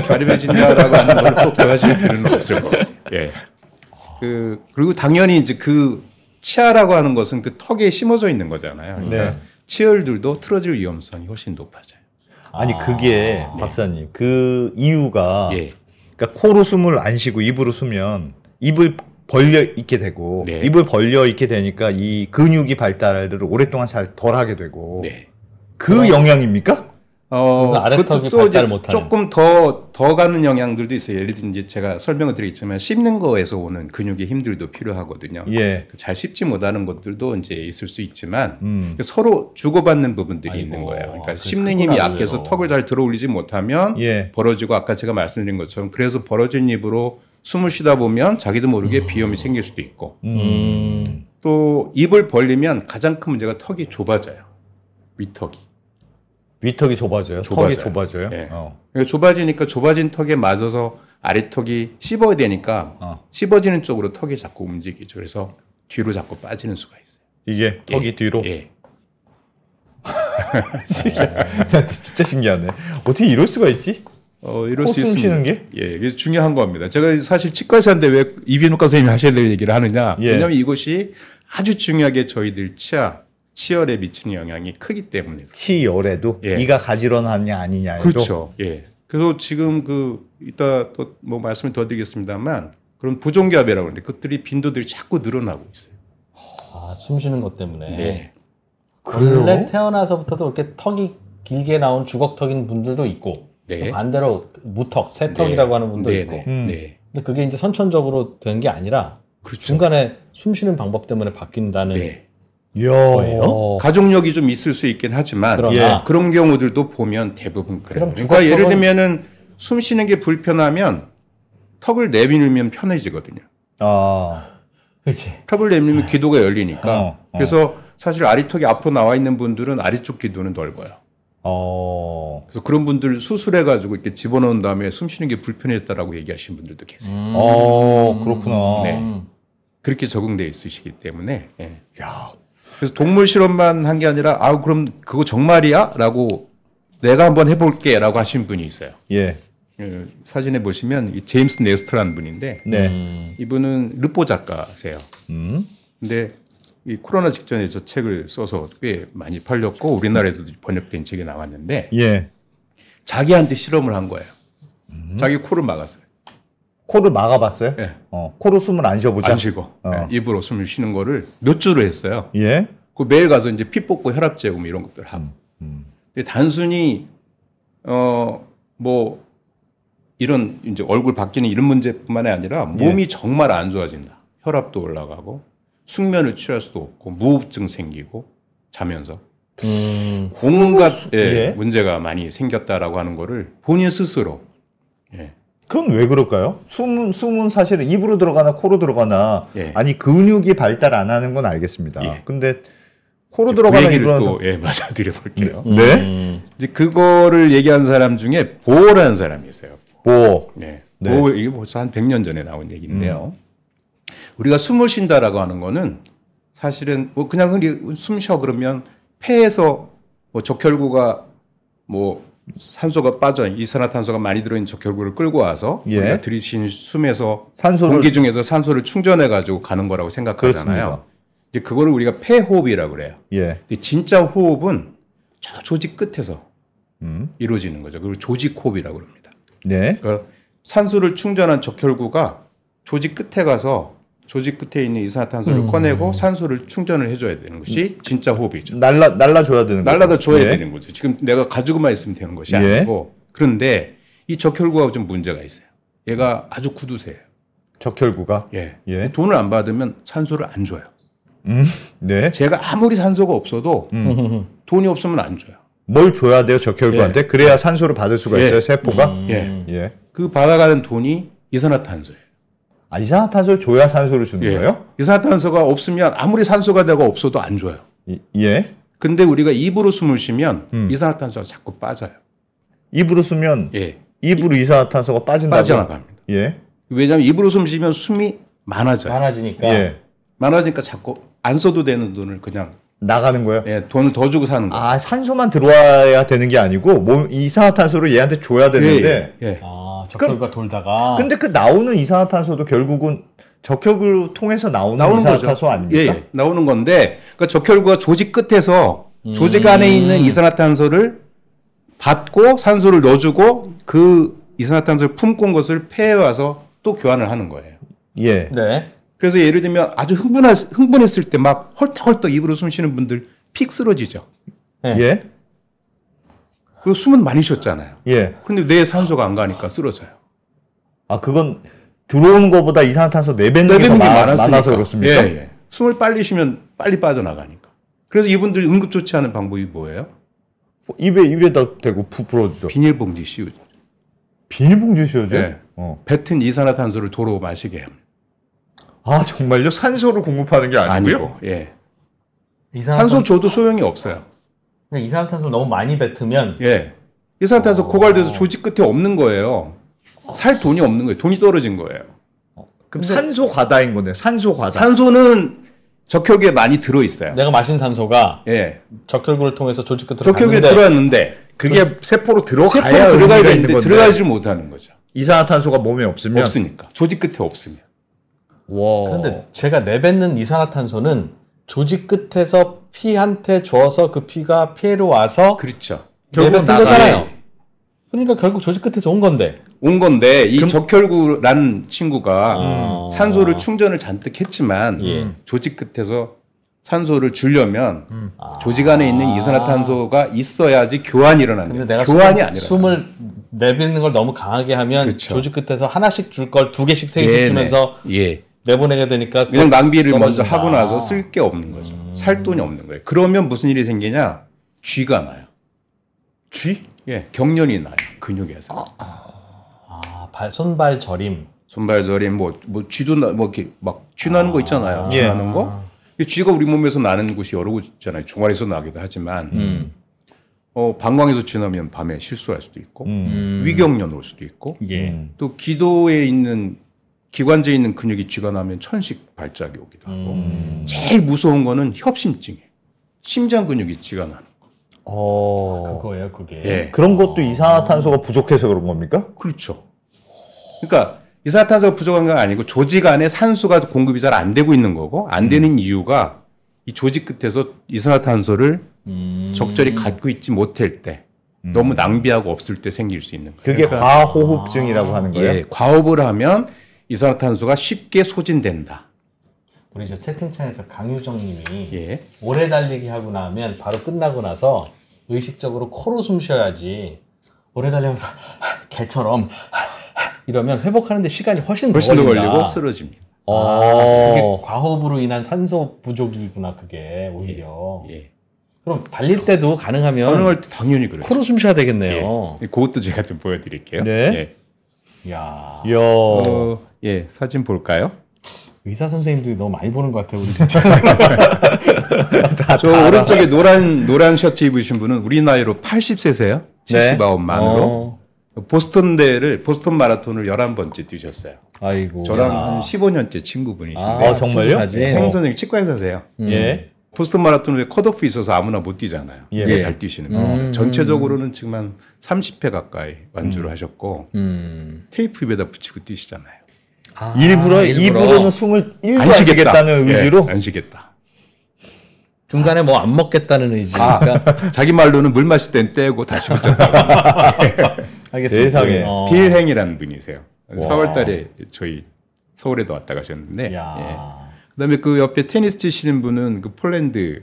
갸름해진다라고 하는 걸 꼭 대하실 필요는 없을 것 같아요. 예. 그리고 당연히 이제 그 치아라고 하는 것은 그 턱에 심어져 있는 거잖아요. 그러니까 네. 치열들도 틀어질 위험성이 훨씬 높아져요. 아니 그게 박사님 그 이유가 예. 그러니까 코로 숨을 안 쉬고 입으로 숨면 입을 벌려 있게 되고 네. 입을 벌려 있게 되니까 이 근육이 발달을 오랫동안 잘 덜 하게 되고 네. 그 영향입니까? 아래턱이 발달을 못하는. 조금 더 가는 영향들도 있어요. 예를 들면 이제 제가 설명을 드리겠지만 씹는 거에서 오는 근육의 힘들도 필요하거든요. 예. 잘 씹지 못하는 것들도 이제 있을 수 있지만 서로 주고받는 부분들이 있는 거예요. 그러니까 씹는 힘이 약해서 턱을 잘 들어올리지 못하면 벌어지고 아까 제가 말씀드린 것처럼 그래서 벌어진 입으로 숨을 쉬다 보면 자기도 모르게 비염이 생길 수도 있고 또 입을 벌리면 가장 큰 문제가 턱이 좁아져요. 위턱이 좁아져요? 턱이 좁아져요? 네. 그러니까 좁아지니까 좁아진 턱에 맞아서 아래턱이 씹어야 되니까 씹어지는 쪽으로 턱이 자꾸 움직이죠. 그래서 뒤로 자꾸 빠지는 수가 있어요. 이게 턱이 뒤로? 예. 진짜 신기하네. 어떻게 이럴 수가 있지? 이럴 수 있습니다. 쉬는 게? 예, 이게 중요한 겁니다. 제가 사실 치과의사인데 왜 이비인후과 선생님이 하셔야 될 얘기를 하느냐. 왜냐하면 이것이 아주 중요하게 저희들 치열에 미치는 영향이 크기 때문에. 치열에도 이가 가지런하냐 아니냐에도. 그렇죠. 예. 그래서 지금 이따 또 뭐 말씀을 더 드리겠습니다만 그런 부종기압이라고 하는데 그것들이 빈도들이 자꾸 늘어나고 있어요. 숨 쉬는 것 때문에. 네. 원래 태어나서부터도 이렇게 턱이 길게 나온 주걱턱인 분들도 있고 반대로 무턱, 새턱이라고 하는 분도 있고. 근데 그게 이제 선천적으로 된 게 아니라 중간에 숨 쉬는 방법 때문에 바뀐다는 거예요. 가족력이 좀 있을 수 있긴 하지만 그런 경우들도 보면 대부분 그래요. 그러니까 예를 들면은 숨 쉬는 게 불편하면 턱을 내밀면 편해지거든요. 그렇지. 턱을 내밀면 기도가 열리니까. 그래서 사실 아리턱이 앞으로 나와 있는 분들은 아래쪽 기도는 넓어요. 그래서 그런 분들 수술해가지고 이렇게 집어넣은 다음에 숨 쉬는 게 불편했다라고 얘기하시는 분들도 계세요. 그렇구나. 네. 그렇게 적응되어 있으시기 때문에. 야. 그래서 동물 실험만 한 게 아니라 그럼 그거 정말이야? 라고 내가 한번 해볼게 라고 하신 분이 있어요. 사진에 보시면 이 제임스 네스트라는 분인데 이분은 르포 작가세요. 근데 이 코로나 직전에 저 책을 써서 꽤 많이 팔렸고 우리나라에서도 번역된 책이 나왔는데 자기한테 실험을 한 거예요. 자기 코를 막았어요. 코를 막아봤어요? 코로 숨을 안 쉬어보자. 안 쉬고 입으로 숨을 쉬는 거를 몇 주를 했어요. 그 매일 가서 이제 피 뽑고 혈압 재고 뭐 이런 것들 하고. 근데 단순히 뭐 이런 이제 얼굴 바뀌는 이런 문제뿐만이 아니라 몸이 정말 안 좋아진다. 혈압도 올라가고 숙면을 취할 수도 없고 무호흡증 생기고 자면서 온갖 문제가 많이 생겼다라고 하는 거를 본인 스스로. 그건 왜 그럴까요? 숨은 사실은 입으로 들어가나 코로 들어가나 아니 근육이 발달 안 하는 건 알겠습니다. 근데 코로 들어가는 얘기를 또 맞아 드려 볼게요. 이제 그거를 얘기한 사람 중에 보라는 사람이 있어요. 보. 보 이게 벌써 한 100년 전에 나온 얘기인데요. 우리가 숨을 쉰다라고 하는 거는 사실은 뭐 그냥 숨 쉬어 그러면 폐에서 뭐 적혈구가 뭐 산소가 빠져 이산화탄소가 많이 들어있는 적혈구를 끌고 와서 우리가 들이쉬는 숨에서 공기 중에서 산소를 충전해 가지고 가는 거라고 생각하잖아요. 그렇습니다. 이제 그거를 우리가 폐호흡이라고 그래요. 근데 진짜 호흡은 저 조직 끝에서 이루어지는 거죠. 그리고 조직호흡이라고 그럽니다. 그러니까 산소를 충전한 적혈구가 조직 끝에 가서 조직 끝에 있는 이산화탄소를 꺼내고 산소를 충전을 해줘야 되는 것이 진짜 호흡이죠. 날라줘야 되는 거죠. 날라다 줘야 되는 거죠. 지금 내가 가지고만 있으면 되는 것이 아니고. 그런데 이 적혈구가 좀 문제가 있어요. 얘가 아주 구두쇠예요. 적혈구가? 돈을 안 받으면 산소를 안 줘요. 제가 아무리 산소가 없어도 돈이 없으면 안 줘요. 뭘 줘야 돼요, 적혈구한테? 그래야 산소를 받을 수가 있어요, 세포가? 그 받아가는 돈이 이산화탄소예요. 이산화탄소를 줘야 산소를 주는 거예요? 이산화탄소가 없으면 아무리 산소가 되고 없어도 안 줘요. 근데 우리가 입으로 숨을 쉬면 이산화탄소가 자꾸 빠져요. 입으로 쓰면 입으로 이산화탄소가 빠져나갑니다. 왜냐하면 입으로 숨 쉬면 숨이 많아져요. 많아지니까 많아지니까 자꾸 안 써도 되는 돈을 그냥 나가는 거예요? 예, 돈을 더 주고 사는 거예요. 아, 산소만 들어와야 되는 게 아니고 이산화탄소를 얘한테 줘야 되는데. 예. 아, 적혈구가 돌다가. 근데 그 나오는 이산화탄소도 결국은 적혈구를 통해서 나오는 이산화탄소 거죠. 아닙니까? 예, 나오는 건데, 그러니까 적혈구가 조직 끝에서 조직 안에 있는 이산화탄소를 받고 산소를 넣어주고 그 이산화탄소를 품고 온 것을 폐에 와서 또 교환을 하는 거예요. 예. 네. 그래서 예를 들면 아주 흥분했을 때 막 헐떡헐떡 입으로 숨 쉬는 분들 픽 쓰러지죠. 네. 예. 그리고 숨은 많이 쉬었잖아요. 예. 근데 뇌에 산소가 안 가니까 쓰러져요. 아, 그건 들어오는 것보다 이산화탄소 내뱉는 게 많아서 그렇습니까? 예, 예. 숨을 빨리 쉬면 빨리 빠져나가니까. 그래서 이분들 응급조치하는 방법이 뭐예요? 입에다 대고 불어주죠. 비닐봉지 씌우죠. 비닐봉지 씌워줘? 예. 뱉은 이산화탄소를 도로 마시게 합니다. 아, 정말요? 산소를 공급하는 게 아니고요? 예. 산소 줘도 소용이 없어요. 이산화탄소를 너무 많이 뱉으면 예. 이산화탄소 고갈돼서 조직 끝에 없는 거예요. 살 돈이 없는 거예요. 돈이 떨어진 거예요. 그럼 산소 과다인 거네요. 산소 과다. 산소는 적혈구에 많이 들어 있어요. 내가 마신 산소가 예. 적혈구를 통해서 조직 끝으로 적혈구에 들어왔는데 그게 세포로 들어가야 되는데 들어가지 못하는 거죠. 이산화탄소가 몸에 없으면 없으니까. 조직 끝에 없으면. 와. 그런데 제가 내뱉는 이산화탄소는 조직 끝에서 피한테 줘서 그 피가 폐로 와서 그렇죠. 결국 나가잖아요. 그러니까 결국 조직 끝에서 온 건데 이 적혈구라는 친구가 산소를 충전을 잔뜩 했지만 조직 끝에서 산소를 주려면 조직 안에 있는 이산화탄소가 있어야지 교환이 일어난다. 근데 내가 교환이 아니라 숨을 내뱉는 걸 너무 강하게 하면 그렇죠. 조직 끝에서 하나씩 줄 걸 2개씩 3개씩 주면서 내보내게 되니까 그냥 낭비를 먼저 하고 나서 쓸 게 없는 거죠. 살 돈이 없는 거예요. 그러면 무슨 일이 생기냐? 쥐가 나요. 쥐? 예, 경련이 나요. 근육에서. 손발 저림. 손발 저림 뭐 쥐도 이렇게 막 쥐 나는 거 있잖아요. 쥐 나는 거. 쥐가 우리 몸에서 나는 곳이 여러 곳 있잖아요. 종아리에서 나기도 하지만 방광에서 쥐 나면 밤에 실수할 수도 있고 위경련 올 수도 있고 또 기도에 있는 기관지에 있는 근육이 쥐가 나면 천식 발작이 오기도 하고 제일 무서운 거는 협심증이에요. 심장 근육이 쥐가 나는 거. 그거예요, 그게. 예. 그런 것도 이산화탄소가 부족해서 그런 겁니까? 그렇죠. 그러니까 이산화탄소가 부족한 건 아니고 조직 안에 산소가 공급이 잘 안 되고 있는 거고 안 되는 이유가 이 조직 끝에서 이산화탄소를 적절히 갖고 있지 못할 때 너무 낭비하고 없을 때 생길 수 있는 거예요. 그게 그러니까, 과호흡증이라고 하는 거예요? 예, 과호흡을 하면 이산화탄소가 쉽게 소진된다. 우리 저 채팅창에서 강유정 님이 오래 달리기 하고 나면 바로 끝나고 나서 의식적으로 코로 숨 쉬어야지 오래 달리면서 개처럼 이러면 회복하는데 시간이 훨씬 더 걸리고 쓰러집니다. 그게 과호흡으로 인한 산소 부족이구나, 그게 오히려. 그럼 달릴 때도 가능할 때 당연히 그래요. 코로 숨 쉬어야 되겠네요. 그것도 제가 좀 보여드릴게요. 네. 사진 볼까요? 의사 선생님들이 너무 많이 보는 것 같아요, 우리 저 오른쪽에 노란 셔츠 입으신 분은 우리 나이로 80세세요. 79 만으로. 보스턴 마라톤을 11번째 뛰셨어요. 아이고. 저랑 한 15년째 친구분이신데. 정말요? 행 선생님 치과 의사세요. 보스턴 마라톤에 컷오프 있어서 아무나 못 뛰잖아요. 잘 뛰시는 분. 전체적으로는 지금 한 30회 가까이 완주를 하셨고 테이프 입에다 붙이고 뛰시잖아요. 일부러는 숨을 1도 안 쉬겠다는 의지로? 안 쉬겠다. 중간에 뭐 안 먹겠다는 의지니까. 자기 말로는 물 마실 땐 떼고 다시 붙였다고. 알겠습니다. 세상에. 빌행이라는 분이세요. 4월 달에 저희 서울에도 왔다 가셨는데. 그다음에 그 옆에 테니스 치시는 분은 그 폴란드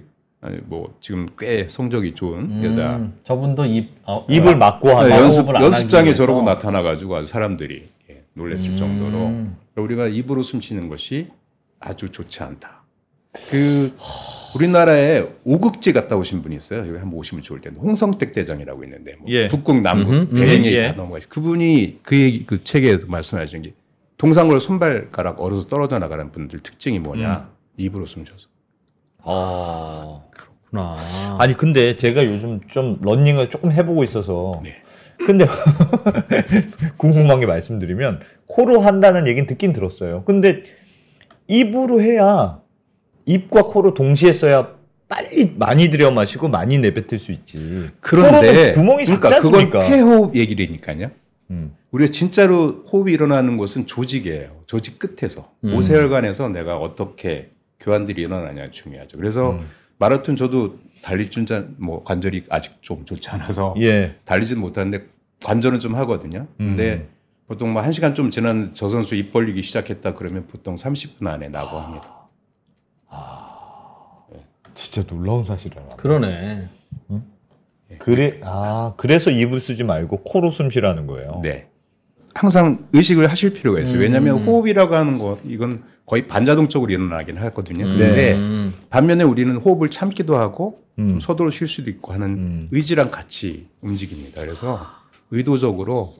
지금 꽤 성적이 좋은 여자. 저분도 입을 막고 하는 연습장에 저러고 나타나가지고 아주 사람들이 놀랬을 정도로 우리가 입으로 숨쉬는 것이 아주 좋지 않다. 우리나라에 오극지 갔다 오신 분이 있어요. 여기 한번 오시면 좋을 텐데 홍성택 대장이라고 있는데 북극 남극 배행에 다 넘어가시. 그분이 그 책에서 말씀하신 게 동상으로 손발가락 얼어서 떨어져 나가는 분들 특징이 뭐냐? 입으로 숨쉬어서. 그렇구나. 아니 근데 제가 요즘 좀 러닝을 조금 해보고 있어서. 근데 궁금한 게 말씀드리면 코로 한다는 얘기는 듣긴 들었어요. 근데 입으로 해야 입과 코로 동시에 써야 빨리 많이 들여 마시고 많이 내뱉을 수 있지. 그런데 구멍이 작지 그러니까 않습니까? 그건 폐호흡 얘기라니까요. 우리가 진짜로 호흡이 일어나는 곳은 조직이에요. 조직 끝에서 모세혈관에서 내가 어떻게 교환들이 일어나냐 중요하죠. 그래서 마라톤 저도 달릴 줄 뭐 관절이 아직 좀 좋지 않아서 예. 달리지는 못하는데 관절은 좀 하거든요. 근데 보통 뭐 1시간 좀 지난 저 선수 입 벌리기 시작했다 그러면 보통 30분 안에 나고 합니다. 진짜 놀라운 사실이야. 그러네. 그래서 입을 쓰지 말고 코로 숨 쉬라는 거예요. 네. 항상 의식을 하실 필요가 있어요. 왜냐하면 호흡이라고 하는 것 이건 거의 반자동적으로 일어나긴 하거든요. 그런데 반면에 우리는 호흡을 참기도 하고 좀 서도로 쉴 수도 있고 하는 의지랑 같이 움직입니다. 그래서 의도적으로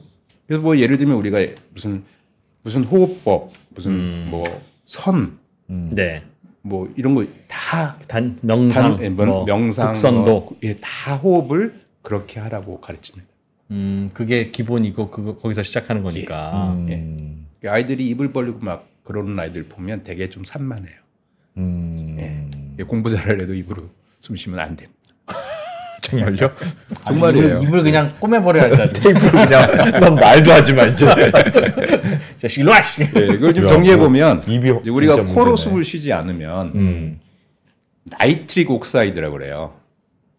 그래서 뭐 예를 들면 우리가 무슨 호흡법 무슨 뭐 선 네. 뭐 이런 거 다 명상, 명상, 극선도 다 호흡을 그렇게 하라고 가르칩니다. 그게 기본이고 거기서 시작하는 거니까. 예. 아이들이 입을 벌리고 막 그러는 아이들 보면 되게 좀 산만해요. 예. 공부 잘하려도 입으로 숨 쉬면 안 됩니다. 정말요? 정말이에요. 입을 그냥 꼬매버려야 돼. 테이프로 그냥 넌 말도 하지 마 이제. 자, 일로 와 씨. 예, 이걸 좀 정리해 보면 입이 우리가 진짜 코로 문제네. 숨을 쉬지 않으면 나이트릭 옥사이드라고 그래요.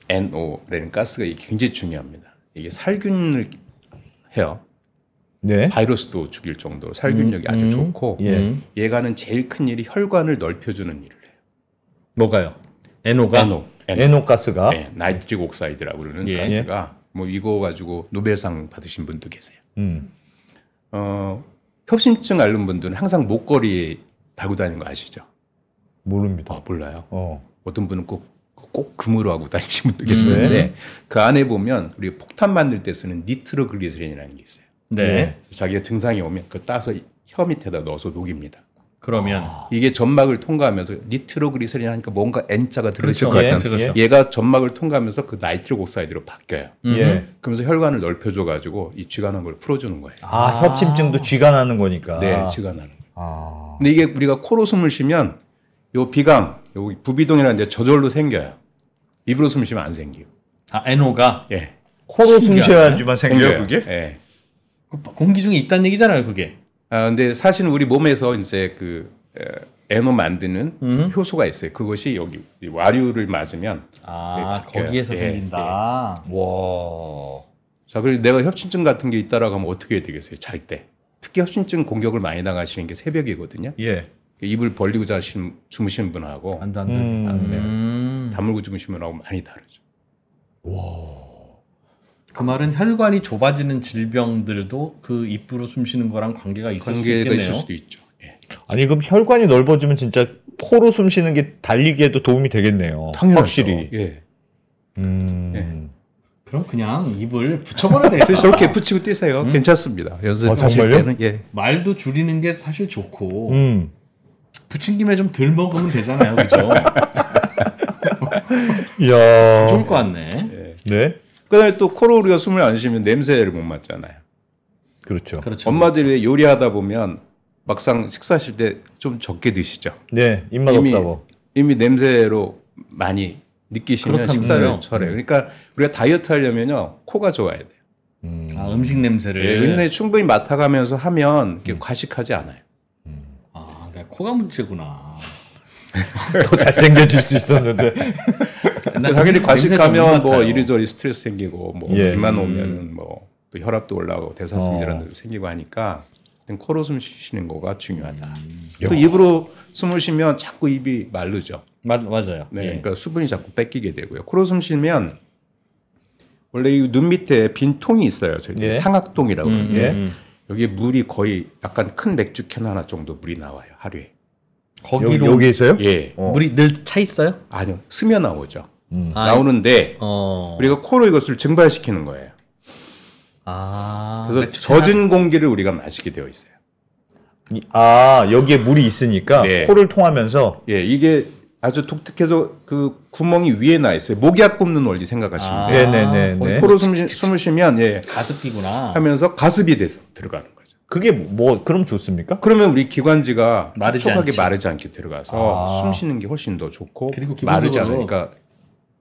NO라는 가스가 굉장히 중요합니다. 이게 살균을 해요. 네. 바이러스도 죽일 정도로 살균력이 아주 좋고 예. 얘가 하는 제일 큰 일이 혈관을 넓혀주는 일을 해요. 뭐가요? NO가? NO 가스가 네, 나이트릭 옥사이드라고 그러는 예. 가스가 뭐 이거 가지고 노벨상 받으신 분도 계세요. 음. 협심증 앓는 분들은 항상 목걸이 달고 다니는 거 아시죠? 모릅니다. 몰라요. 어떤 분은 꼭 금으로 하고 다니신 분도 계시는데 그 안에 보면 우리 폭탄 만들 때 쓰는 니트로글리세린이라는 게 있어요. 네. 자기가 증상이 오면 그걸 따서 혀 밑에다 넣어서 녹입니다. 그러면 이게 점막을 통과하면서 니트로글리세린 하니까 뭔가 N자가 들어있을 것 같은 그렇죠. 얘가 점막을 통과하면서 그 나이트릭 옥사이드로 바뀌어요. 예. 그러면서 혈관을 넓혀줘 가지고 이 쥐가 나는 걸 풀어주는 거예요. 협심증도 쥐가 나는 거니까. 네, 쥐가 나는 거예요. 근데 이게 우리가 코로 숨을 쉬면 요 비강, 요 부비동이라는 데 저절로 생겨요. 입으로 숨 쉬면 안 생기고. NO가? 예. 코로 숨 쉬어야지만 생겨요, 그게? 예. 공기 중에 있다는 얘기잖아요, 그게. 근데 사실은 우리 몸에서 이제 그 NO 만드는 효소가 있어요. 그것이 여기 와류를 맞으면 거기에서 생긴다. 와. 자, 그리고 내가 협심증 같은 게 있다라고 하면 어떻게 해야 되겠어요? 잘 때. 특히 협심증 공격을 많이 당하시는 게 새벽이거든요. 예. 입을 벌리고 주무시는 분하고 안 돼. 다물고 주무시는 분하고 많이 다르죠. 와. 그 말은 혈관이 좁아지는 질병들도 그 입으로 숨 쉬는 거랑 관계가 있을 수도 있죠. 예. 아니 그럼 혈관이 넓어지면 진짜 코로 숨 쉬는 게 달리기에도 도움이 되겠네요. 당연하죠. 확실히. 예. 그럼 그냥 입을 붙여버려야 돼요. 저렇게 붙이고 뛰세요. 괜찮습니다. 연습하실 때는 예. 말도 줄이는 게 사실 좋고 붙인 김에 좀 덜 먹으면 되잖아요, 그죠? 이야. 좋을 것 같네. 예. 네. 그다음에 또 코로 우리가 숨을 안 쉬면 냄새를 못 맡잖아요. 그렇죠. 엄마들이 요리하다 보면 막상 식사하실 때 좀 적게 드시죠. 네, 입맛 없다고. 이미 냄새로 많이 느끼시면 식사를 철해요. 그러니까 우리가 다이어트 하려면요 코가 좋아야 돼요. 음식 냄새를. 예, 근데 충분히 맡아가면서 하면 과식하지 않아요. 내가 코가 문제구나. 더 잘생겨질 수 있었는데. 당연히 과식하면 뭐 이리저리 스트레스 생기고 뭐 예. 비만 오면은 뭐 또 혈압도 올라가고 대사성 질환도 생기고 하니까 코로 숨 쉬는 거가 중요하다. 또 입으로 숨을 쉬면 자꾸 입이 마르죠. 맞아요. 네, 그러니까 수분이 자꾸 뺏기게 되고요. 코로 숨 쉬면 원래 이 눈 밑에 빈 통이 있어요. 저희 상악동이라고 하는데 여기에 물이 거의 약간 큰 맥주캔 하나 정도 물이 나와요 하루에. 거기로 여기에서요? 예. 물이 늘 차 있어요? 아니요, 스며 나오죠. 나오는데 우리가 코로 이것을 증발시키는 거예요. 그래서 젖은 공기를 우리가 마시게 되어 있어요. 여기에 물이 있으니까 코를 통하면서. 예, 이게 아주 독특해서 그 구멍이 위에 나 있어요. 목약 굽는 원리 생각하시면 돼요. 네네네. 코로 숨을 쉬면 가습기구나. 하면서 가습이 돼서 들어가는 거죠. 그게 뭐 그럼 좋습니까? 그러면 우리 기관지가 마르지 촉촉하게 마르지 않게 들어가서 숨 쉬는 게 훨씬 더 좋고 그리고 마르지 않으니까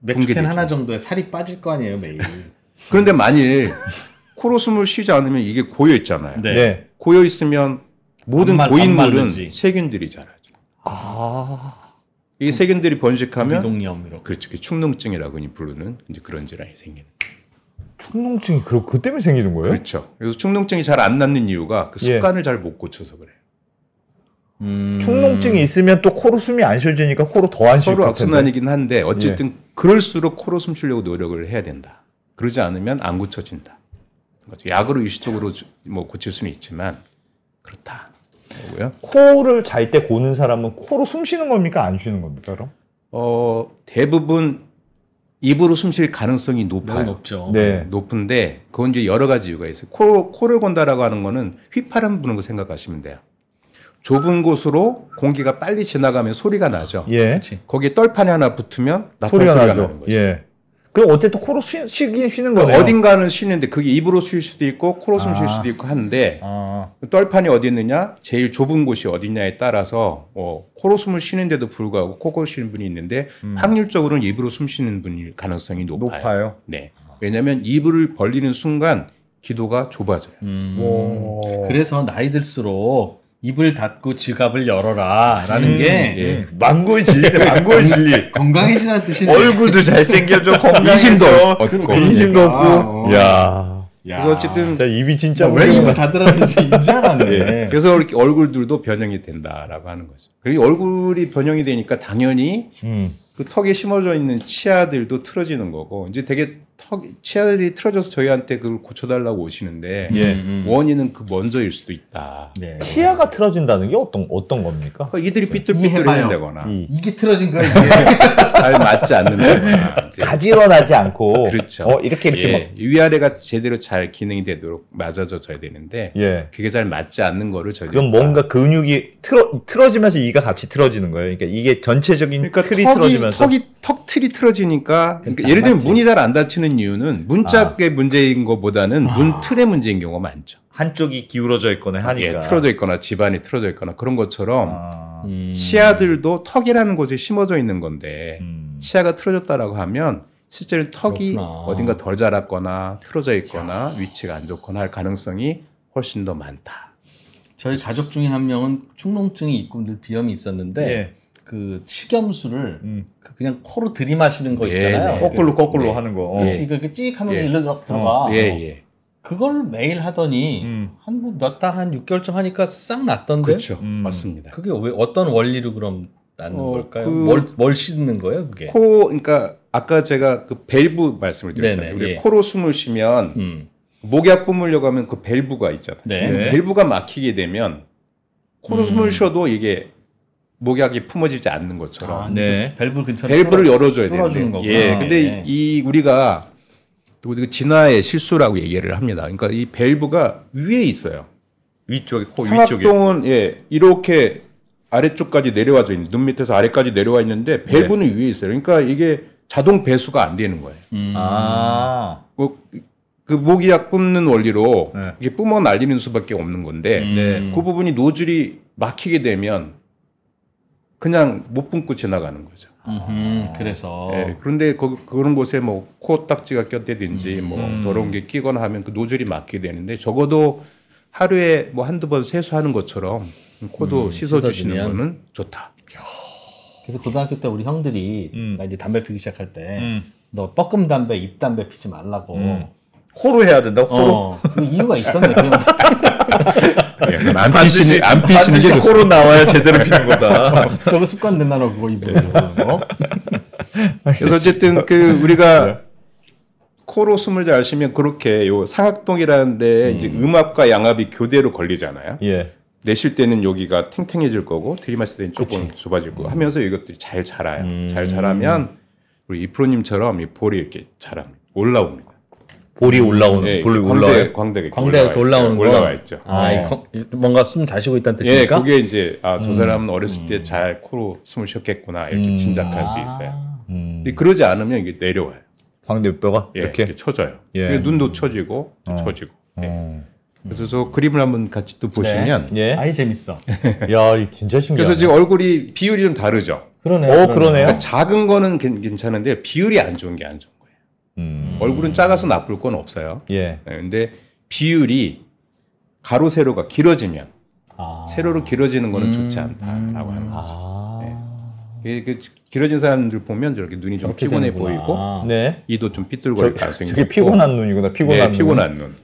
맥주캔 하나 정도에 살이 빠질 거 아니에요 매일. 그런데 만일 코로 숨을 쉬지 않으면 이게 고여 있잖아요. 네. 고여 있으면 모든 고인물은 세균들이 자라죠. 이 세균들이 번식하면 비동염 그렇죠. 축농증이라고 부르는 이제 그런 질환이 생기는. 축농증이 그 때문에 생기는 거예요? 그렇죠. 그래서 축농증이 잘 안 낫는 이유가 그 습관을 잘 못 고쳐서 그래요. 축농증이 있으면 또 코로 숨이 안 쉬어지니까 코로 더 안 쉴 것 같은데. 서로 악순환이긴 한데 어쨌든 그럴수록 코로 숨 쉬려고 노력을 해야 된다. 그러지 않으면 안 고쳐진다. 약으로 일시적으로 뭐 고칠 수는 있지만 그렇다. 뭐고요? 코를 잘 때 고는 사람은 코로 숨 쉬는 겁니까? 안 쉬는 겁니까? 그럼? 대부분 입으로 숨 쉴 가능성이 높아요. 높죠. 네. 높은데 그건 이제 여러 가지 이유가 있어요. 코를 건다라고 하는 거는 휘파람 부는 거 생각하시면 돼요. 좁은 곳으로 공기가 빨리 지나가면 소리가 나죠. 예. 거기에 떨판이 하나 붙으면 소리가 나는 거죠. 예. 그럼 어쨌든 코로 쉬긴 쉬는 거네요. 어딘가는 쉬는데 그게 입으로 쉴 수도 있고 코로 숨 쉴 수도 있고 한데 떨판이 어디 있느냐, 제일 좁은 곳이 어디냐에 따라서 코로 숨을 쉬는데도 불구하고 코로 쉬는 분이 있는데 확률적으로는 입으로 숨 쉬는 분일 가능성이 높아요. 네. 왜냐하면 입을 벌리는 순간 기도가 좁아져요. 그래서 나이 들수록 입을 닫고 지갑을 열어라라는 게 망고의 진리네. 망고의 진리. 건강해지라는 뜻이네. 얼굴도 잘생겨져, 건강해져, 인심도 없고. 야. 그래서 어쨌든 진짜 입이 진짜 왜 입을 닫으라는지 이제 알았네. 그래서 이렇게 얼굴들도 변형이 된다라고 하는 거죠. 그리고 얼굴이 변형이 되니까 당연히 그 턱에 심어져 있는 치아들도 틀어지는 거고 이제 되게 치아들이 틀어져서 저희한테 그걸 고쳐달라고 오시는데 원인은 그 먼저일 수도 있다. 네. 치아가 틀어진다는 게 어떤 겁니까? 이들이 삐뚤삐뚤해진다거나 이게 틀어진 거야. 이게. 잘 맞지 않는다거나 가지런하지 않고 그렇죠. 이렇게 막 위아래가 제대로 잘 기능이 되도록 맞아져야 되는데 그게 잘 맞지 않는 거를 저희가 그럼 뭔가 근육이 틀어지면서 이가 같이 틀어지는 거예요. 그러니까 이게 전체적인 틀이 틀어지면서 턱 틀이 틀어지니까 예를 들면 문이 잘 안 닫히는 이유는 문짝의 문제인 것보다는 문 틀의 문제인 경우가 많죠. 한쪽이 기울어져 있거나 하니까 틀어져 있거나 집안이 틀어져 있거나 그런 것처럼 치아들도 턱이라는 곳에 심어져 있는 건데 치아가 틀어졌다라고 하면 실제로 턱이 어딘가 덜 자랐거나 틀어져 있거나 위치가 안 좋거나 할 가능성이 훨씬 더 많다. 저희 가족 중에 한 명은 축농증이 있고 늘 비염이 있었는데 그 식염수를 그냥 코로 들이마시는 거 있잖아요. 거꾸로 하는 거. 그렇지. 그게 찍 하면 일로 들어가. 그걸 매일 하더니 한 몇 달 한 6개월쯤 하니까 싹 났던데. 그렇죠. 맞습니다. 그게 왜 어떤 원리로 그럼 낫는 걸까요? 뭘 씻는 거예요, 그게? 그러니까 아까 제가 그 밸브 말씀을 드렸잖아요. 우리 코로 숨을 쉬면 목약 뿜으려고 하면 그 밸브가 있잖아요. 밸브가 막히게 되면 코로 숨을 쉬어도 이게 목약이 품어지지 않는 것처럼 밸브 근처 밸브를 열어줘야 되는데 거구나. 근데 우리가 또 진화의 실수라고 얘기를 합니다. 그러니까 이 밸브가 위에 있어요. 위쪽에 코 위쪽에. 상악동은 이렇게 아래쪽까지 내려와져 있는 눈 밑에서 아래까지 내려와 있는데 밸브는 위에 있어요. 그러니까 이게 자동 배수가 안 되는 거예요. 그 모기약 뿜는 원리로 이게 뿜어 날리는 수밖에 없는 건데 그 부분이 노즐이 막히게 되면 그냥 못 뿜고 지나가는 거죠. 그래서 그런데 그런 곳에 뭐 코딱지가 꼈다든지 뭐 더러운 게 끼거나 하면 그 노즐이 막히게 되는데 적어도 하루에 뭐 한두 번 세수하는 것처럼 코도 씻어주시는 거는 좋다. 그래서 고등학교 때 우리 형들이 나 이제 담배 피기 시작할 때 너 뻐끔 담배, 입 담배 피지 말라고 코로 해야 된다고? 코로? 그 이유가 있었네. 그냥 안 피시는 게 코로 나와야 제대로 피는 거다. 그거 습관 됐나 너 그거 입으로. 그래서 어쨌든 우리가 코로 숨을 잘 쉬면 그렇게 요 상악동이라는 데 이제 음압과 양압이 교대로 걸리잖아요. 내쉴 때는 여기가 탱탱해질 거고 들이마실 때는 조금 좁아질 거고 하면서 이것들이 잘 자라요. 잘 자라면 우리 이프로님처럼 이 볼이 이렇게 올라옵니다. 볼이 올라오는, 볼이 올라와요? 광대가 올라오는 거. 올라와 있죠. 뭔가 숨 잘 쉬고 있다는 뜻입니까? 그게 이제 저 사람은 어렸을 때 잘 코로 숨을 쉬었겠구나 이렇게 짐작할 수 있어요. 근데 그러지 않으면 이게 내려와요. 광대뼈가 이렇게 쳐져요. 눈도 쳐지고 쳐지고. 그래서 저 그림을 한번 같이 또 보시면 아이 재밌어. 야, 진짜 신기하네. 그래서 지금 얼굴이 비율이 좀 다르죠. 그러네요. 그러네요. 작은 거는 괜찮은데 비율이 안 좋은 게 안 좋은 거예요. 얼굴은 작아서 나쁠 건 없어요. 예. 근데 비율이 가로 세로가 길어지면 세로로 길어지는 거는 좋지 않다라고 하는 거죠. 그 길어진 사람들 보면 저렇게 눈이 좀 피곤해 보이고 네. 이도 좀 삐뚤거릴 가능성이 있고. 피곤한 눈이구나. 피곤한 눈.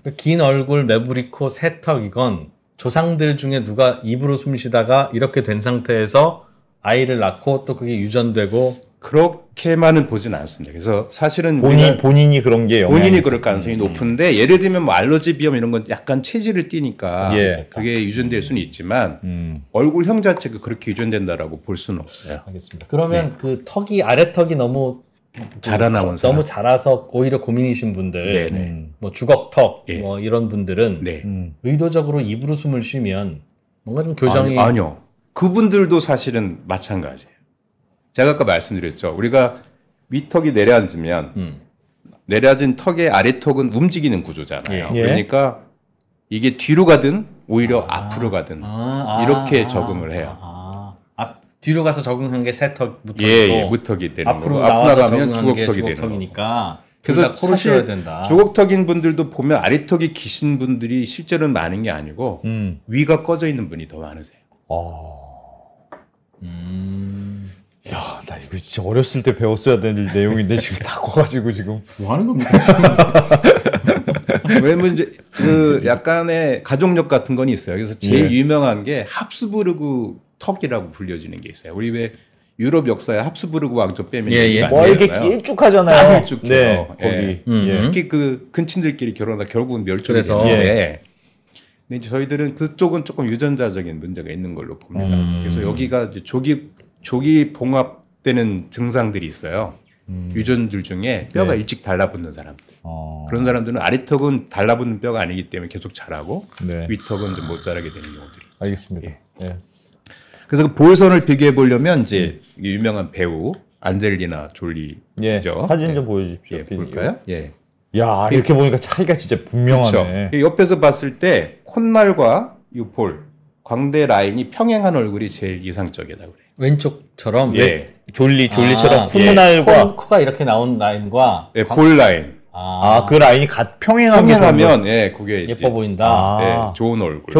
그 긴 얼굴, 매부리코, 새턱 이건 조상들 중에 누가 입으로 숨 쉬다가 이렇게 된 상태에서 아이를 낳고 또 그게 유전되고 그렇게만은 보진 않습니다. 그래서 사실은 본인이 그런 게 본인이 그럴 가능성이 높은데 예를 들면 뭐 알러지 비염 이런 건 약간 체질을 띠니까 그게 유전될 수는 있지만 얼굴형 자체가 그렇게 유전된다라고 볼 수는 없어요. 알겠습니다. 그러면 그 턱이 아래턱이 너무 자라나온 사람, 너무 자라서 오히려 고민이신 분들, 뭐 주걱턱 뭐 이런 분들은 의도적으로 입으로 숨을 쉬면 뭔가 좀 교정이 아니요. 그분들도 사실은 마찬가지예요. 제가 아까 말씀드렸죠. 우리가 윗턱이 내려앉으면 내려앉은 턱의 아래턱은 움직이는 구조잖아요. 그러니까 이게 뒤로 가든 오히려 앞으로 가든 이렇게 적응을 해요. 뒤로 가서 적응한 게 새턱, 무턱이고 무턱이 되는 앞으로 거고 앞으로 나가면 주걱턱이 되는 거니까. 그래서 사실 주걱턱인 분들도 보면 아래턱이 기신 분들이 실제로는 많은 게 아니고 위가 꺼져 있는 분이 더 많으세요. 야, 나 이거 진짜 어렸을 때 배웠어야 될 내용인데 지금 다 커가지고 지금 뭐 하는 겁니까? 왜냐면 이제 그 약간의 가족력 같은 건 있어요. 그래서 제일 유명한 게 합스부르크 턱이라고 불려지는 게 있어요. 우리 왜 유럽 역사에 합스부르크 왕조 빼면 이렇게 길쭉하잖아요. 길쭉해요. 거기 특히 그 근친들끼리 결혼하다 결국은 멸종이 되는데. 근데 이제 저희들은 그쪽은 조금 유전자적인 문제가 있는 걸로 봅니다. 그래서 여기가 이제 조기 봉합되는 증상들이 있어요. 유전들 중에 뼈가 일찍 달라붙는 사람들. 그런 사람들은 아래턱은 달라붙는 뼈가 아니기 때문에 계속 자라고 윗턱은 좀 못 자라게 되는 경우들이 있죠. 알겠습니다. 그래서 그 볼선을 비교해 보려면 이제 유명한 배우 안젤리나 졸리죠. 사진 좀 보여주십시오. 볼까요? 야, 이렇게 보니까 차이가 진짜 분명하네. 그렇죠. 옆에서 봤을 때 콧날과 이 볼, 광대 라인이 평행한 얼굴이 제일 이상적이라고 그래요. 왼쪽처럼 졸리처럼 콧날과 코가 이렇게 나온 라인과 볼 라인. 그 라인이 평행하면 그게 예뻐 보인다. 좋은 얼굴.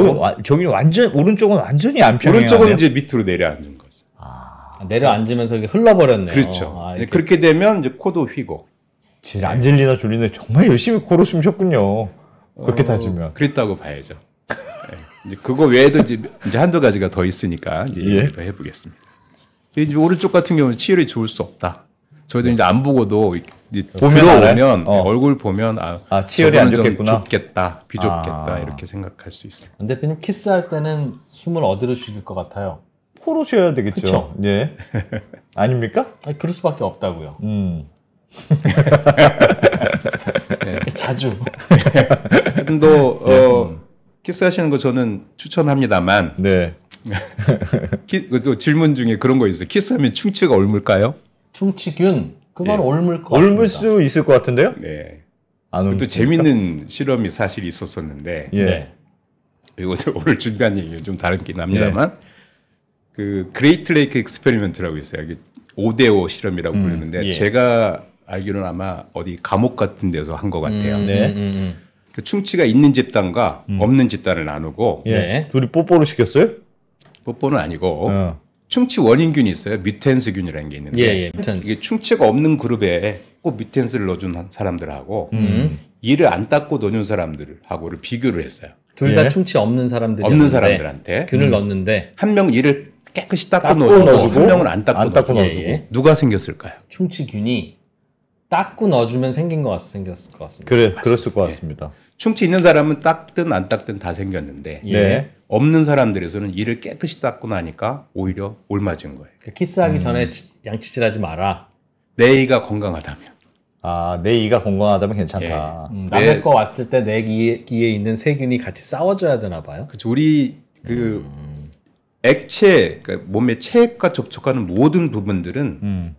저기 완전 오른쪽은 완전히 안 평행하네요. 오른쪽은 이제 밑으로 내려앉는 거죠. 내려앉으면서 이게 흘러버렸네요. 그렇죠. 그렇게 되면 이제 코도 휘고. 진짜 안젤리나 졸리는 정말 열심히 코로 숨 쉬었군요. 그렇게 따지면. 그랬다고 봐야죠. 이제 그거 외에도 이제 한두 가지가 더 있으니까 이제 더 해보겠습니다. 이제 오른쪽 같은 경우는 치열이 좋을 수 없다. 저희도 이제 안 보고도 들어오면 얼굴 보면 치열이 안 좋겠구나. 좁겠다, 비좁겠다 이렇게 생각할 수 있어요. 안 대표님 키스할 때는 숨을 어디로 쉬실 것 같아요? 코로 쉬어야 되겠죠. 그쵸? 아닙니까? 그럴 수밖에 없다고요. 자주. 또 키스하시는 거 저는 추천합니다만. 질문 중에 그런 거 있어요. 키스하면 충치가 옮을까요? 충치균 그건 옮을 것 같습니다. 옮을 수 있을 것 같은데요? 또 재밌는 실험이 사실 있었었는데. 이것도 오늘 준비한 얘기가 좀 다르긴 합니다만. 그 그레이트 레이크 익스페리먼트라고 있어요. 5대5 실험이라고 부르는데 제가 알기로는 아마 어디 감옥 같은 데서 한 것 같아요. 그 충치가 있는 집단과 없는 집단을 나누고 둘이 뽀뽀를 시켰어요? 뽀뽀는 아니고 충치 원인균이 있어요. 뮤텐스균이라는 게 있는데 이게 충치가 없는 그룹에 꼭 뮤텐스를 넣어준 사람들하고 이를 안 닦고 넣어준 사람들하고를 비교를 했어요. 둘 다 충치 없는 사람들한테 균을 넣었는데 한 명은 이를 깨끗이 닦고 넣어주고 한 명은 안 닦고 넣어주고 누가 생겼을까요? 충치균이 닦고 넣어주면 생겼을 것 같습니다. 그랬을 것 같습니다. 충치 있는 사람은 닦든 안 닦든 다 생겼는데 없는 사람들에서는 이를 깨끗이 닦고 나니까 오히려 옮아진 거예요. 키스하기 전에 양치질하지 마라. 내 이가 건강하다면. 내 이가 건강하다면 괜찮다. 남의 거 왔을 때 내 이에 있는 세균이 같이 싸워줘야 되나 봐요. 그렇죠. 우리 액체, 그러니까 몸의 체액과 접촉하는 모든 부분들은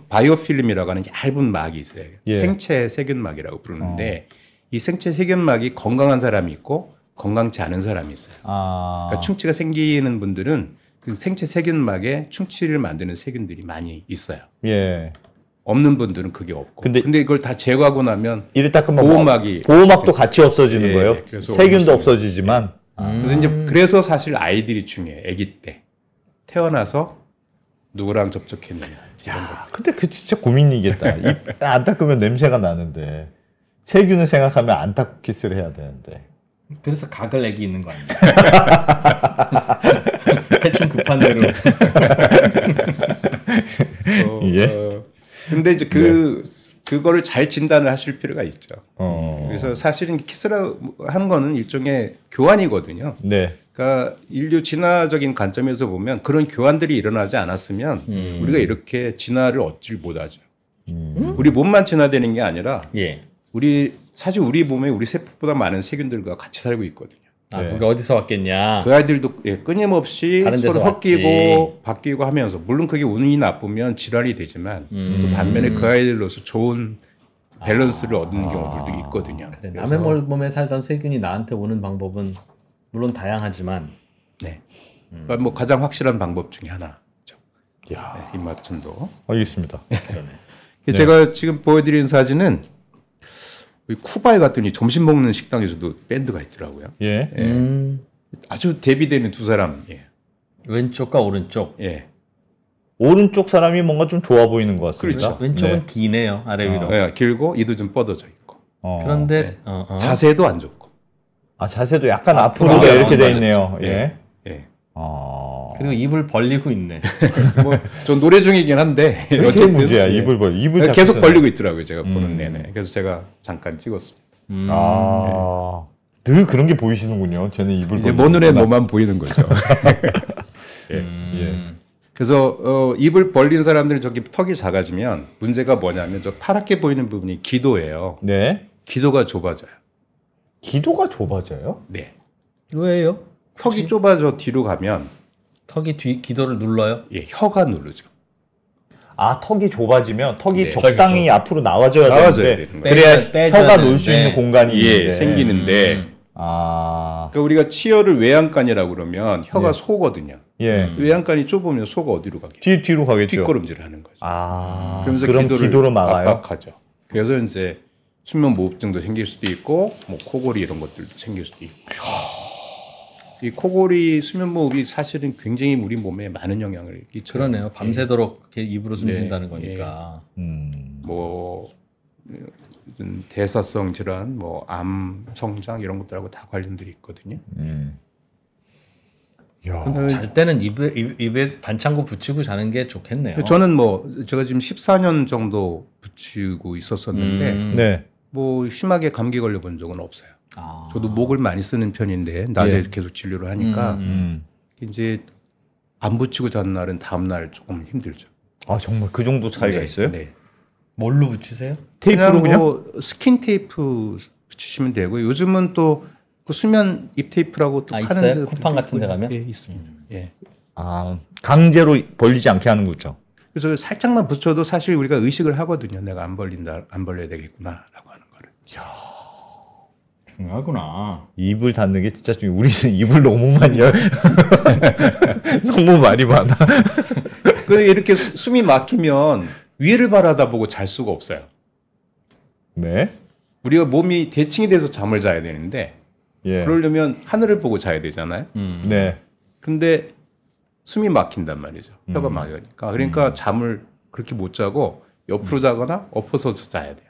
바이오필름이라고 하는 얇은 막이 있어요. 생체 세균막이라고 부르는데 이 생체 세균막이 건강한 사람이 있고 건강치 않은 사람이 있어요. 그러니까 충치가 생기는 분들은 그 생체 세균막에 충치를 만드는 세균들이 많이 있어요. 예. 없는 분들은 그게 없고. 근데 이걸 다 제거하고 나면 이를 닦으면 보호막도 같이 없어지는 거예요. 세균도 없어지지만. 그래서 이제 그래서 사실 아이들이 중요해. 아기 때 태어나서 누구랑 접촉했느냐. 야, 근데 그 진짜 고민이겠다. 안 닦으면 냄새가 나는데 세균을 생각하면 안 닦고 키스를 해야 되는데. 그래서 각을 애기 있는 거 아니에요? 대충 급한 대로. 근데 이제 그거를 잘 진단을 하실 필요가 있죠. 그래서 사실은 키스라 하는 거는 일종의 교환이거든요. 네. 그러니까 인류 진화적인 관점에서 보면 그런 교환들이 일어나지 않았으면 우리가 이렇게 진화를 얻질 못하죠. 우리 몸만 진화되는 게 아니라 사실 우리 몸에 우리 세포보다 많은 세균들과 같이 살고 있거든요. 아, 그게 어디서 왔겠냐? 그 아이들도 끊임없이 서로 섞이고 바뀌고 하면서 물론 그게 운이 나쁘면 질환이 되지만 또 반면에 그 아이들로서 좋은 밸런스를 얻는 경우들도 있거든요. 그래, 남의 몸에 살던 세균이 나한테 오는 방법은 물론 다양하지만 그러니까 뭐 가장 확실한 방법 중에 하나죠. 입맞춤도. 알겠습니다. 제가 지금 보여드리는 사진은 쿠바에 갔더니 점심 먹는 식당에서도 밴드가 있더라고요. 아주 대비되는 두 사람. 왼쪽과 오른쪽. 오른쪽 사람이 뭔가 좀 좋아 보이는 것 같습니다. 그렇죠. 왼쪽은 기네요. 아래 위로. 길고 이도 좀 뻗어져 있고. 그런데 자세도 안 좋고. 자세도 약간 앞으로가 이렇게 돼 있네요. 그리고 입을 벌리고 있네. 뭐 좀 노래 중이긴 한데 제일 문제야. 입을 계속 벌리고 있더라고요. 제가 보는 내내. 그래서 제가 잠깐 찍었습니다. 늘 그런 게 보이시는군요. 저는 입을 이제 뭐 눈에 뭐만 보이는 거죠. 그래서 입을 벌린 사람들은 저기 턱이 작아지면 문제가 뭐냐면 저 파랗게 보이는 부분이 기도예요. 네. 기도가 좁아져요. 기도가 좁아져요? 네. 왜요? 턱이 좁아져 뒤로 가면 턱이 기도를 눌러요? 혀가 누르죠. 턱이 좁아지면 턱이 적당히 앞으로 나와줘야 되는데 그래야 혀가 놓을 수 있는 공간이 생기는데 그러니까 우리가 치열을 외양간이라고 그러면 혀가 소거든요. 외양간이 좁으면 소가 어디로 가겠죠? 뒤로 가겠죠. 뒷걸음질을 하는 거죠. 그러면서 그럼 기도로 막아요? 압박하죠. 그래서 이제 수면 무호흡증도 생길 수도 있고 뭐 코골이 이런 것들도 생길 수도 있고. 이 코골이 수면무호흡이 사실은 굉장히 우리 몸에 많은 영향을 끼쳐요. 그러네요. 밤새도록 이렇게 입으로 숨 쉰다는 거니까. 뭐 대사성 질환, 뭐 암, 성장 이런 것들하고 다 관련들이 있거든요. 잘 때는 입에 반창고 붙이고 자는 게 좋겠네요. 저는 제가 지금 14년 정도 붙이고 있었었는데 뭐 심하게 감기 걸려본 적은 없어요. 저도 목을 많이 쓰는 편인데 낮에 계속 진료를 하니까 이제 안 붙이고 자는 날은 다음 날 조금 힘들죠. 정말 그 정도 차이가 있어요? 네. 뭘로 붙이세요? 테이프로 그냥? 스킨 테이프 붙이시면 되고 요즘은 또 그 수면 입 테이프라고 또 파는 쿠팡 같은 데 가면? 있습니다. 강제로 벌리지 않게 하는 거죠. 그래서 살짝만 붙여도 사실 우리가 의식을 하거든요. 내가 안 벌려야 되겠구나라고 하는 거를. 중요하구나. 입을 닫는 게 진짜 중요해. 우리는 입을 너무 많이 너무 말이 많아. 근데 이렇게 숨이 막히면 위를 바라다보고 잘 수가 없어요. 네. 우리가 몸이 대칭이 돼서 잠을 자야 되는데 그러려면 하늘을 보고 자야 되잖아요. 네. 근데 숨이 막힌단 말이죠. 혀가 막으니까. 그러니까 잠을 그렇게 못 자고 옆으로 자거나 엎어서 자야 돼요.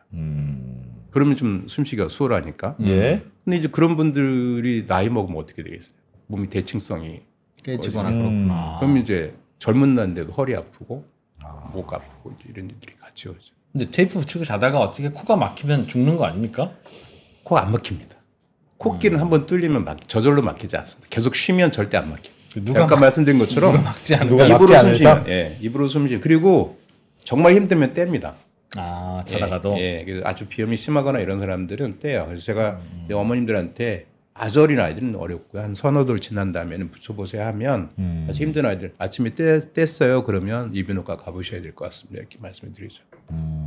그러면 좀 숨쉬기가 수월하니까. 근데 이제 그런 분들이 나이 먹으면 어떻게 되겠어요? 몸이 대칭성이 깨지거나 그렇구나. 그럼 이제 젊은 날인데도 허리 아프고 목 아프고 이런 일들이 같이 오죠. 근데 테이프 붙이고 자다가 어떻게 코가 막히면 죽는 거 아닙니까? 코가 안 막힙니다. 코끼는 한번 뚫리면 저절로 막히지 않습니다. 계속 쉬면 절대 안 막혀요. 아까 말씀드린 것처럼 누가 막지 않는 입으로 숨 쉬면 입으로 숨 쉬면 그리고 정말 힘들면 뗍니다. 자다가도 그래서 아주 비염이 심하거나 이런 사람들은 떼요. 그래서 제가 어머님들한테 아주 어린 아이들은 어렵고요. 한 서너 돌 지난 다음에는 붙여보세요 하면 아주 힘든 아이들 아침에 뗐어요. 그러면 이비인후과 가보셔야 될 것 같습니다. 이렇게 말씀을 드리죠.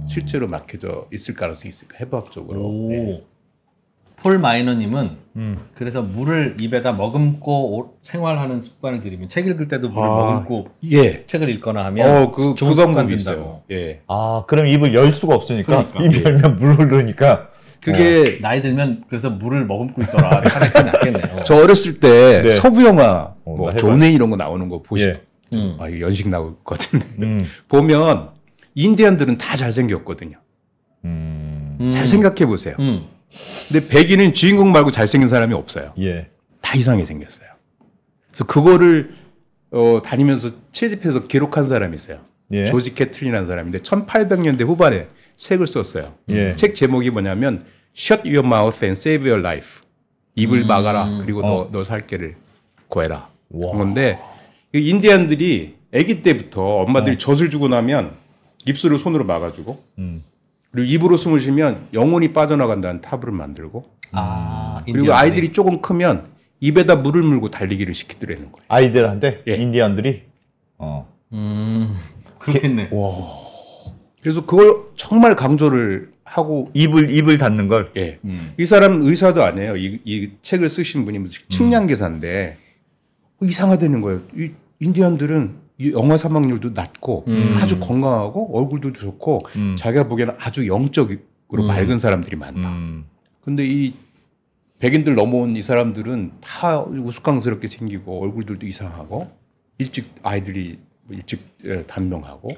실제로 막혀져 있을 가능성이 있으니까 해부학적으로. 폴 마이너님은 그래서 물을 입에다 머금고 생활하는 습관을 들이면 책 읽을 때도 물을 머금고 책을 읽거나 하면 좋은 습관 된다고. 예. 아 그럼 입을 열 수가 없으니까 입 열면 물 흐르니까 그게 나이 들면 그래서 물을 머금고 있어라. 차라리 낫겠네요. 저 어렸을 때 서부 영화 뭐 존웨이 이런 거 나오는 거 보시죠. 이거 연식 나오거든요. 보면 인디언들은 다 잘생겼거든요. 잘 생각해 보세요. 근데 백인은 주인공 말고 잘생긴 사람이 없어요. 다 이상하게 생겼어요. 그래서 그거를 다니면서 채집해서 기록한 사람이 있어요. 조지 캐틀린이라는 사람인데 1800년대 후반에 책을 썼어요. 책 제목이 뭐냐면 Shut your mouth and save your life. 입을 막아라. 그리고 너 살 길을 구해라. 그런데 인디언들이 아기 때부터 엄마들이 젖을 주고 나면 입술을 손으로 막아주고 그리고 입으로 숨을 쉬면 영혼이 빠져나간다는 타부를 만들고 그리고 아이들이 조금 크면 입에다 물을 물고 달리기를 시키더라는 거예요. 아이들한테? 인디언들이? 그렇겠네. 그래서 그걸 정말 강조를 하고 입을 닫는 걸? 이 사람 의사도 아니에요. 이 책을 쓰신 분이 측량계사인데 이상하다는 거예요. 이 인디언들은 이 영아 사망률도 낮고 아주 건강하고 얼굴도 좋고 자기가 보기에는 아주 영적으로 맑은 사람들이 많다. 근데 이 백인들 넘어온 이 사람들은 다 우스꽝스럽게 생기고 얼굴들도 이상하고 아이들이 일찍 단명하고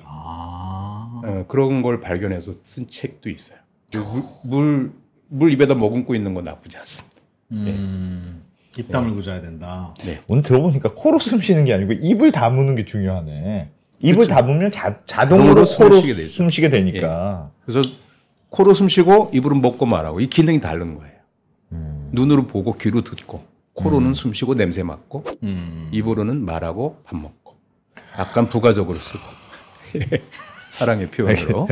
그런 걸 발견해서 쓴 책도 있어요. 물 입에다 머금고 있는 건 나쁘지 않습니다. 입 다물고 자야 된다. 오늘 들어보니까 코로 숨 쉬는 게 아니고 입을 다무는 게 중요하네. 입을 다무면 자동으로 코로 숨 쉬게 되니까. 그래서 코로 숨 쉬고 입으로 먹고 말하고 이 기능이 다른 거예요. 눈으로 보고 귀로 듣고 코로는 숨 쉬고 냄새 맡고 입으로는 말하고 밥 먹고 약간 부가적으로 쓰고 사랑의 표현으로.